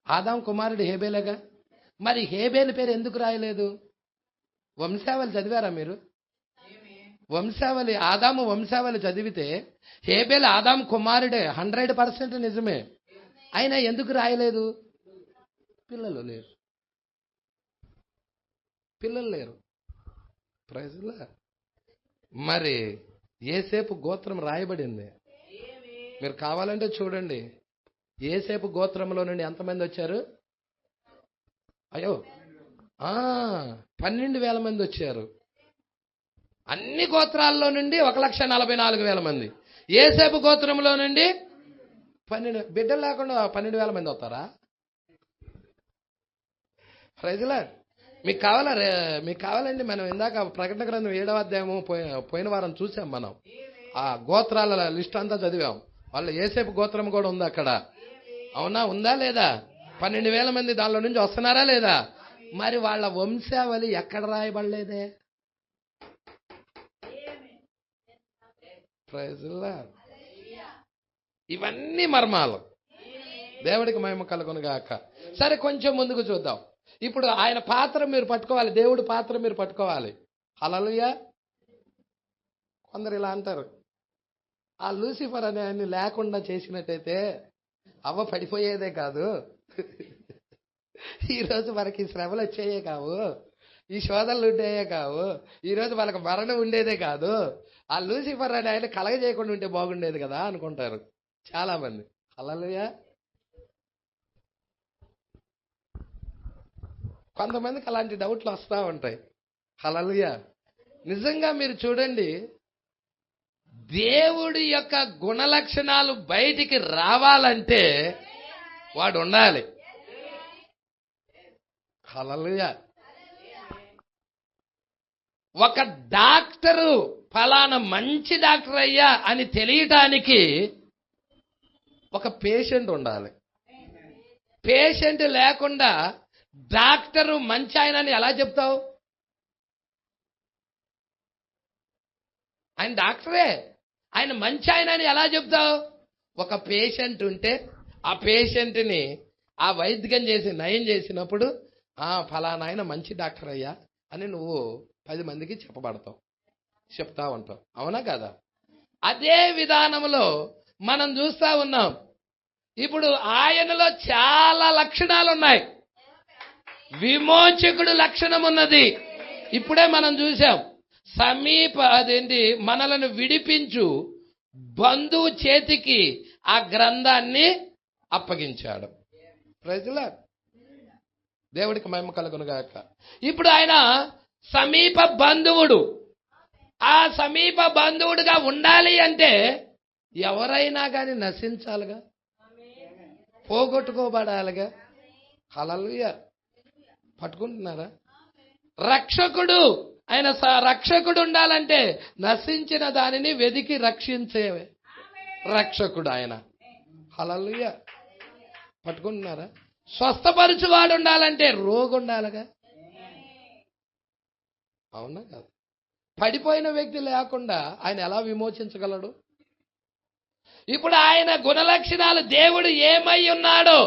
ఆదాము కుమారుడు హేబేలేగా. మరి హేబేలు పేరు ఎందుకు రాయలేదు? వంశావళి చదివారా మీరు? వంశావళి, ఆదాము వంశావళి చదివితే హేబెల్ ఆదాము కుమారుడే, 100% నిజమే. అయినా ఎందుకు రాయలేదు? పిల్లలు లేరు. Praise lord. మరి యోసేపు గోత్రం రాయబడింది. మీరు కావాలంటే చూడండి, యోసేపు గోత్రంలో నుండి ఎంతమంది వచ్చారు? 12,000 మంది వచ్చారు. అన్ని గోత్రాల్లో నుండి 1,44,000 మంది. యోసేపు గోత్రంలో నుండి 12 బిడ్డలు లేకుండా 12,000 మంది వస్తారా? Praise lord. మీకు కావాలండి, మనం ఇందాక ప్రకటన గ్రంథం 7వ అధ్యాయము పోయిన వారం చూసాం. మనం ఆ గోత్రాల లిస్ట్ అంతా చదివాం. వాళ్ళ యోసేపు గోత్రం కూడా ఉంది అక్కడ. అవునా? ఉందా లేదా? 12,000 మంది దానిలో నుంచి వస్తున్నారా లేదా? మరి వాళ్ళ వంశావళి ఎక్కడ రాయబడలేదే? Praise lord. ఇవన్నీ మర్మాలు. దేవుడికి మహిమ కలుగును గాక. సరే, కొంచెం ముందుకు చూద్దాం. ఇప్పుడు ఆయన పాత్ర మీరు పట్టుకోవాలి, దేవుడి పాత్ర మీరు పట్టుకోవాలి. హల్లెలూయా. కొందరు ఇలా అంటారు, ఆ లూసిఫర్ అనే ఆయన్ని లేకుండా చేసినట్టయితే అవ్వ పడిపోయేదే కాదు, ఈరోజు మనకి శ్రమలు వచ్చేయే కావు, ఈ శోధనలు ఉండేయే కావు, ఈరోజు వాళ్ళకి మరణం ఉండేదే కాదు, ఆ లూసిఫర్ అనే ఆయన కలగజేయకుండా ఉంటే బాగుండేది కదా అనుకుంటారు చాలా మంది. హల్లెలూయా. కొంతమందికి అలాంటి డౌట్లు వస్తూ ఉంటాయి. హల్లెలూయా. నిజంగా మీరు చూడండి, దేవుడి యొక్క గుణలక్షణాలు బయటికి రావాలంటే వాడు ఉండాలి. హల్లెలూయా. ఒక డాక్టరు ఫలానా మంచి డాక్టర్ అయ్యా అని తెలియటానికి ఒక పేషెంట్ ఉండాలి. పేషెంట్ లేకుండా డాక్టరు మంచి ఆయనని ఎలా చెప్తావు? ఆయన డాక్టరే, ఆయన మంచి ఆయనని ఎలా చెప్తావు? ఒక పేషెంట్ ఉంటే ఆ పేషెంట్ని ఆ వైద్యం చేసి నయం చేసినప్పుడు ఫలానా ఆయన మంచి డాక్టర్ అయ్యా అని నువ్వు 10 మందికి చెప్తా ఉంటావు. అవునా కదా? అదే విధానంలో మనం చూస్తా ఉన్నాం. ఇప్పుడు ఆయనలో చాలా లక్షణాలు ఉన్నాయి. విమోచకుడు లక్షణం ఉన్నది. ఇప్పుడే మనం చూసాం. మనలను విడిపించు బంధువు చేతికి ఆ గ్రంథాన్ని అప్పగించాడు. Praise lord. దేవుడికి మహిమ కలుగును గాక. ఇప్పుడు ఆయన సమీప బంధువుడు. ఆ సమీప బంధువుడుగా ఉండాలి అంటే ఎవరైనా కానీ నశించాలిగా, పోగొట్టుకోబడాలిగా. హల్లెలూయా. పట్టుకుంటున్నారా? రక్షకుడు, ఆయన రక్షకుడు ఉండాలంటే నశించిన దానిని వెదికి రక్షించే రక్షకుడు ఆయన. హల్లెలూయా. పట్టుకుంటున్నారా? స్వస్థపరచువాడు ఉండాలంటే రోగి ఉండాలిగా. అవునా కదా? పడిపోయిన వ్యక్తి లేకుండా ఆయన ఎలా విమోచించగలడు? ఇప్పుడు ఆయన గుణలక్షణాలు, దేవుడు ఏమై ఉన్నాడో,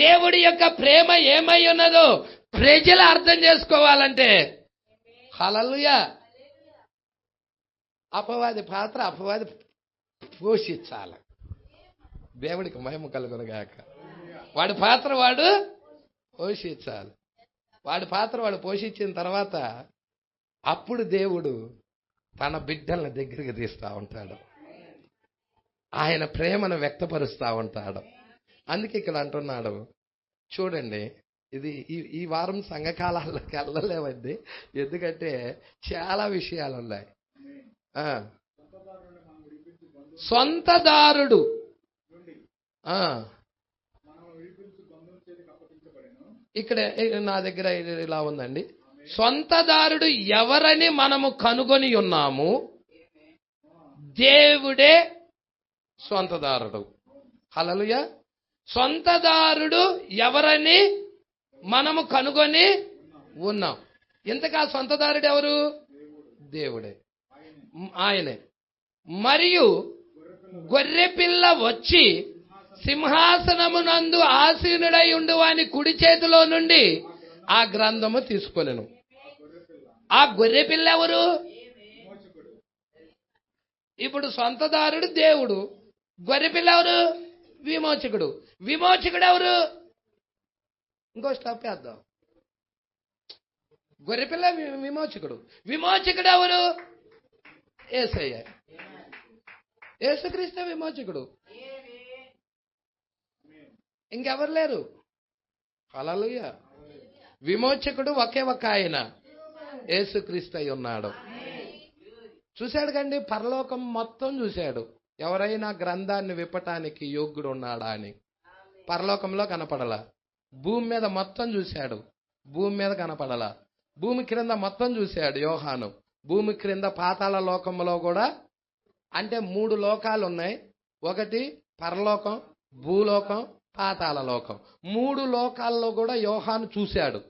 దేవుడి యొక్క ప్రేమ ఏమై ఉన్నదో ప్రజలు అర్థం చేసుకోవాలంటే హల్లెలూయా అపవాది పాత్ర అపవాది పోషించాలి. దేవుడికి మహిమ కలుగును గాక. వాడి పాత్ర వాడు పోషించాలి. వాడి పాత్ర వాడు పోషించిన తర్వాత అప్పుడు దేవుడు తన బిడ్డలను దగ్గరికి తీస్తూ ఉంటాడు. ఆయన ప్రేమను వ్యక్తపరుస్తూ ఉంటాడు. అందుకే ఇక్కడ అంటున్నాడు, చూడండి, ఇది ఈ వారం సంఘకాలాల్లోకి వెళ్ళలేమండి, ఎందుకంటే చాలా విషయాలు ఉన్నాయి. సొంతదారుడు ఇక్కడ నా దగ్గర ఇలా ఉందండి. సొంతదారుడు ఎవరని మనము కనుగొని ఉన్నాము, దేవుడే సొంతదారుడు. హల్లెలూయా. సొంతదారుడు ఎవరని మనము కనుగొని ఉన్నాం. ఇంతకా సొంతదారుడు ఎవరు? దేవుడే, ఆయనే. మరియు గొర్రెపిల్ల వచ్చి సింహాసనమునందు ఆసీనుడై ఉండు వాని కుడి చేతిలో నుండి ఆ గ్రంథము తీసుకొనెను. ఆ గొర్రెపిల్ల ఎవరు? ఇప్పుడు సొంతదారుడు దేవుడు, గొర్రెపిల్ల ఎవరు? విమోచకుడు. విమోచకుడు ఎవరు? ఇంకో స్టాప్ వేద్దాం. గొర్రెపిల్ల విమోచకుడు. విమోచకుడు ఎవరు? యేసయ్య. యేసుక్రీస్తు విమోచకుడు, ఇంకెవరు లేరు. హల్లెలూయా. విమోచకుడు ఒకే ఒక్క ఆయన, యేసుక్రీస్తు అయి ఉన్నాడు. చూశాడు కండి, పరలోకం మొత్తం చూశాడు. ఎవరైనా గ్రంథాన్ని విప్పటానికి యోగ్యుడు ఉన్నాడా అని. పరలోకంలో కనపడలా. భూమి మీద మొత్తం చూశాడు, భూమి మీద కనపడలా. భూమి క్రింద మొత్తం చూశాడు యోహాను. భూమి క్రింద పాతాళ లోకంలో కూడా, అంటే 3 లోకాలు ఉన్నాయి. ఒకటి పరలోకం, భూలోకం, పాతాళ లోకం. 3 లోకాల్లో కూడా యోహాను చూశాడు.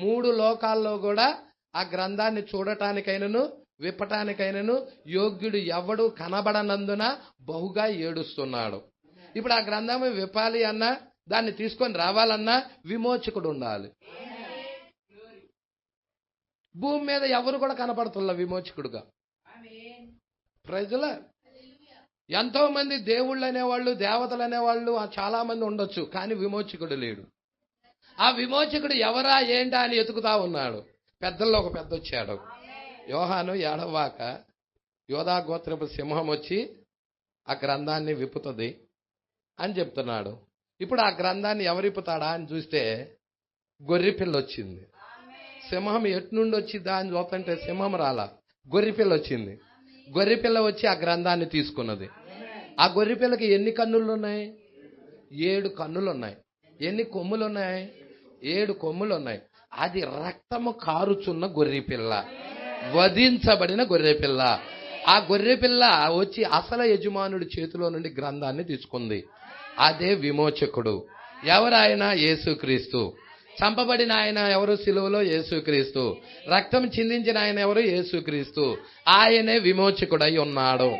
3 లోకాల్లో కూడా ఆ గ్రంథాన్ని చూడటానికైనను విప్పటానికైనను యోగ్యుడు ఎవడు కనబడనందున బహుగా ఏడుస్తున్నాడు. ఇప్పుడు ఆ గ్రంథం విప్పాలి అన్నా, దాన్ని తీసుకొని రావాలన్నా విమోచకుడు ఉండాలి. భూమి మీద ఎవరు కూడా కనపడుతున్నా విమోచకుడుగా. ప్రజల ఎంతో మంది దేవుళ్ళు అనేవాళ్ళు, దేవతలు అనేవాళ్ళు చాలా మంది ఉండొచ్చు, కానీ విమోచకుడు లేడు. ఆ విమోచకుడు ఎవరా ఏంటా అని ఎతుకుతా ఉన్నాడు. పెద్దల్లో ఒక పెద్ద వచ్చాడు. యోహాను ఏడవాక యోధా గోత్రపు సింహం వచ్చి ఆ గ్రంథాన్ని విప్పుతుంది అని చెప్తున్నాడు. ఇప్పుడు ఆ గ్రంథాన్ని ఎవరు విప్పుతాడా అని చూస్తే గొర్రెపిల్ల వచ్చింది. సింహం ఎటు నుండి వచ్చి దాన్ని చూస్తుంటే సింహం రాలా, గొర్రెపిల్ల వచ్చింది. గొర్రెపిల్ల వచ్చి ఆ గ్రంథాన్ని తీసుకున్నది. ఆ గొర్రెపిల్లకి ఎన్ని కన్నులు ఉన్నాయి? 7 కన్నులు ఉన్నాయి. ఎన్ని కొమ్ములు ఉన్నాయి? 7 కొమ్ములు ఉన్నాయి. అది రక్తము కారుచున్న గొర్రెపిల్ల, వధించబడిన గొర్రెపిల్ల. ఆ గొర్రెపిల్ల వచ్చి అసలు యజమానుడి చేతిలో నుండి గ్రంథాన్ని తీసుకుంది. అదే విమోచకుడు. ఎవరాయన? యేసుక్రీస్తు. చంపబడిన ఆయన ఎవరు? సిలువలో యేసుక్రీస్తు. రక్తం చిందించిన ఆయన ఎవరు? యేసుక్రీస్తు. ఆయనే విమోచకుడై ఉన్నాడు.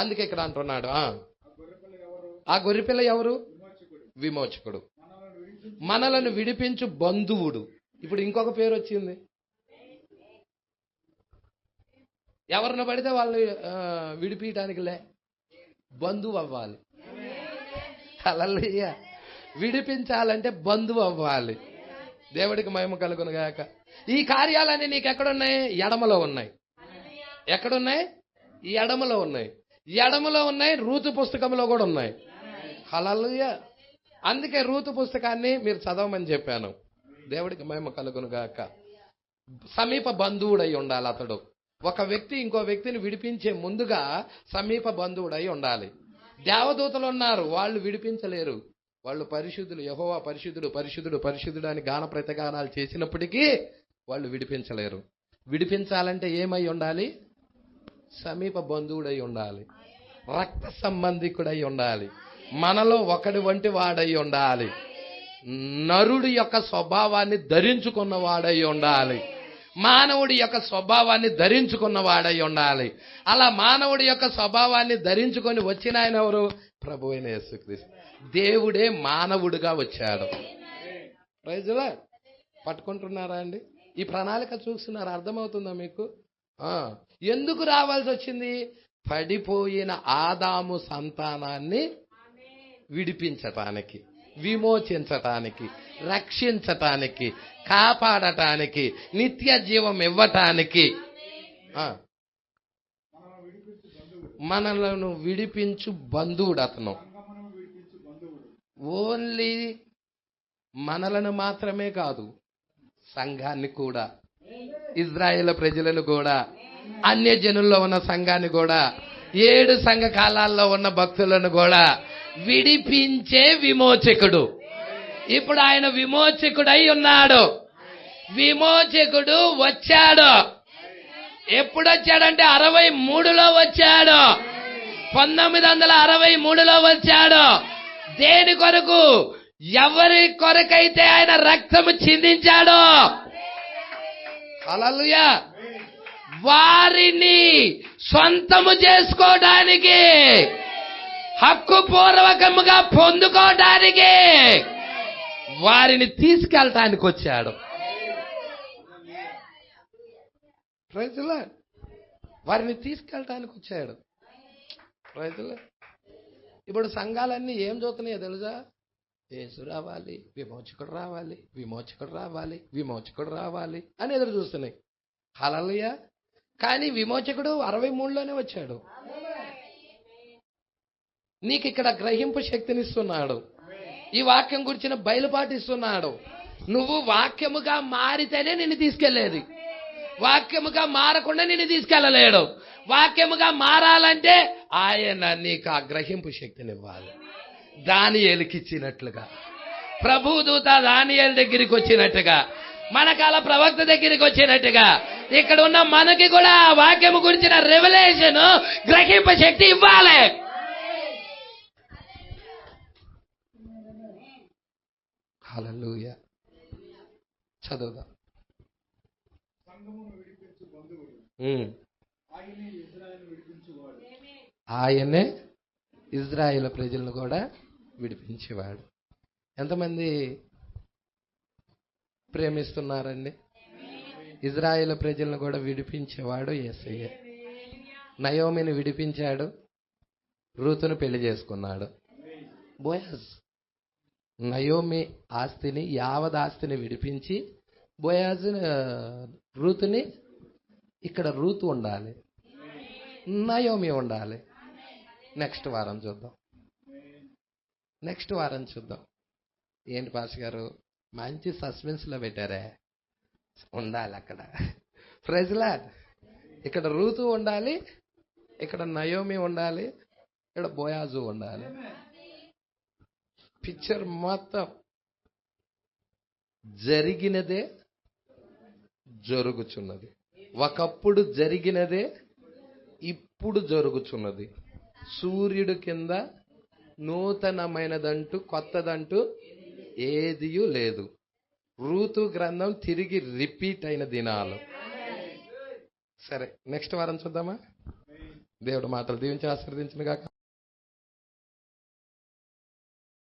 అందుకే ఇక్కడ అంటున్నాడు, ఆ గొర్రెపిల్ల ఎవరు? విమోచకుడు. మనలను విడిపించు బంధువుడు. ఇప్పుడు ఇంకొక పేరు వచ్చింది. ఎవరిని పడితే వాళ్ళు విడిపించడానికి బంధువు అవ్వాలి. హల్లెలూయా. విడిపించాలంటే బంధువు అవ్వాలి. దేవుడికి మహిమ కలుగును గాక. ఈ కార్యాలన్నీ నీకు ఎక్కడున్నాయి? ఎడమలో ఉన్నాయి. ఎక్కడున్నాయి? ఈ ఎడమలో ఉన్నాయి. ఎడమలో ఉన్నాయి. రూతు పుస్తకంలో కూడా ఉన్నాయి. హల్లెలూయా. అందుకే రూతు పుస్తకాన్ని మీరు చదవమని చెప్పాను. దేవుడికి మహిమ కలుగును గాక. సమీప బంధువుడై ఉండాలి అతడు. ఒక వ్యక్తి ఇంకో వ్యక్తిని విడిపించే ముందుగా సమీప బంధువుడై ఉండాలి. దేవదూతలు ఉన్నారు, వాళ్ళు విడిపించలేరు. వాళ్ళు పరిశుద్ధులు. యెహోవా పరిశుద్ధుడు పరిశుద్ధుడు పరిశుద్ధుడు అని గాన ప్రతిగానాలు చేసినప్పటికీ వాళ్ళు విడిపించలేరు. విడిపించాలంటే ఏమై ఉండాలి? సమీప బంధువుడై ఉండాలి, రక్త సంబంధికుడై ఉండాలి, మనలో ఒకటి వంటి వాడై ఉండాలి, నరుడి యొక్క స్వభావాన్ని ధరించుకున్న వాడై ఉండాలి, మానవుడి యొక్క స్వభావాన్ని ధరించుకున్న వాడై ఉండాలి. అలా మానవుడి యొక్క స్వభావాన్ని ధరించుకొని వచ్చిన ఆయన ఎవరు? ప్రభు అయిన యేసుక్రీస్తు. దేవుడే మానవుడిగా వచ్చాడు. Praise lord. పట్టుకుంటున్నారా అండి? ఈ ప్రణాళిక చూస్తున్నారు, అర్థమవుతుందా మీకు? ఎందుకు రావాల్సి వచ్చింది? పడిపోయిన ఆదాము సంతానాన్ని విడిపించటానికి, విమోచించటానికి, రక్షించటానికి, కాపాడటానికి, నిత్య జీవం ఇవ్వటానికి. మనలను విడిపించు బంధువుడు అతను. ఓన్లీ మనలను మాత్రమే కాదు, సంఘాన్ని కూడా, ఇజ్రాయేల్ ప్రజలను కూడా, అన్యజనుల్లో ఉన్న సంఘాన్ని కూడా, 7 సంఘ కాలాల్లో ఉన్న భక్తులను కూడా విడిపించే విమోచకుడు. ఇప్పుడు ఆయన విమోచకుడై ఉన్నాడు. విమోచకుడు వచ్చాడు. ఎప్పుడు వచ్చాడంటే 63లో వచ్చాడు. 1963లో వచ్చాడు. దేని కొరకు? ఎవరి కొరకైతే ఆయన రక్తము చిందించాడో, హల్లెలూయా, వారిని సొంతము చేసుకోవడానికి, హక్కు పూర్వకముగా పొందుకోవడానికి, వారిని తీసుకెళ్ళటానికి వచ్చాడు. Praise the lord. వారిని తీసుకెళ్ళటానికి వచ్చాడు. రైతులు ఇప్పుడు సంఘాలన్నీ ఏం చూస్తున్నాయో తెలుసా? యేసు రావాలి, విమోచకుడు రావాలి, విమోచకుడు రావాలి, విమోచకుడు రావాలి అని ఎదురు చూస్తున్నాయి. హల్లెలూయా. కానీ విమోచకుడు 63లోనే వచ్చాడు. నీకు ఇక్కడ గ్రహింపు శక్తినిస్తున్నాడు. ఈ వాక్యం గురించిన బయలుపాటిస్తున్నాడు. నువ్వు వాక్యముగా మారితేనే నిన్ను తీసుకెళ్లేది. వాక్యముగా మారకుండా నిన్ను తీసుకెళ్ళలేడు. వాక్యముగా మారాలంటే ఆయన నీకు ఆ గ్రహింపు శక్తినివ్వాలి. దానియేలుకి ఇచ్చినట్లుగా, ప్రభుదూత దానియేలు దగ్గరికి వచ్చినట్టుగా, మనకాల ప్రవక్త దగ్గరికి వచ్చినట్టుగా ఇక్కడ ఉన్న మనకి కూడా ఆ వాక్యము గురించిన రెవల్యూషన్, గ్రహింపు శక్తి ఇవ్వాలి. హల్లెలూయా. చదువుదాం. ఆయనే ఇజ్రాయేల్ ప్రజలను కూడా విడిపించేవాడు. ఎంతమంది ప్రేమిస్తున్నారండి? ఇజ్రాయేల్ ప్రజలను కూడా విడిపించేవాడు యేసయ్య. నయోమిని విడిపించాడు, రూతును పెళ్లి చేసుకున్నాడు. బోయాజ్ నయోమి ఆస్తిని, యావద్ ఆస్తిని విడిపించి బోయాజ్ రూతుని, ఇక్కడ రూతు ఉండాలి, నయోమి ఉండాలి. నెక్స్ట్ వారం చూద్దాం. ఏంటి పాస్ గారు మంచి సస్పెన్స్ లో పెట్టారే? ఉండాలి అక్కడ. Praise lord. ఇక్కడ రూతు ఉండాలి, ఇక్కడ నయోమి ఉండాలి, ఇక్కడ బోయాజు ఉండాలి. పిక్చర్ మొత్తం జరిగినదే జరుగుచున్నది. ఒకప్పుడు జరిగినదే ఇప్పుడు జరుగుచున్నది. సూర్యుడు కింద నూతనమైనదంటూ కొత్తదంటూ ఏదియూ లేదు. రూతు గ్రంథం తిరిగి రిపీట్ అయిన దినాలు. సరే, నెక్స్ట్ వారం చూద్దామా? దేవుడు మాటలు దీవించి ఆశీర్వదించును గాక.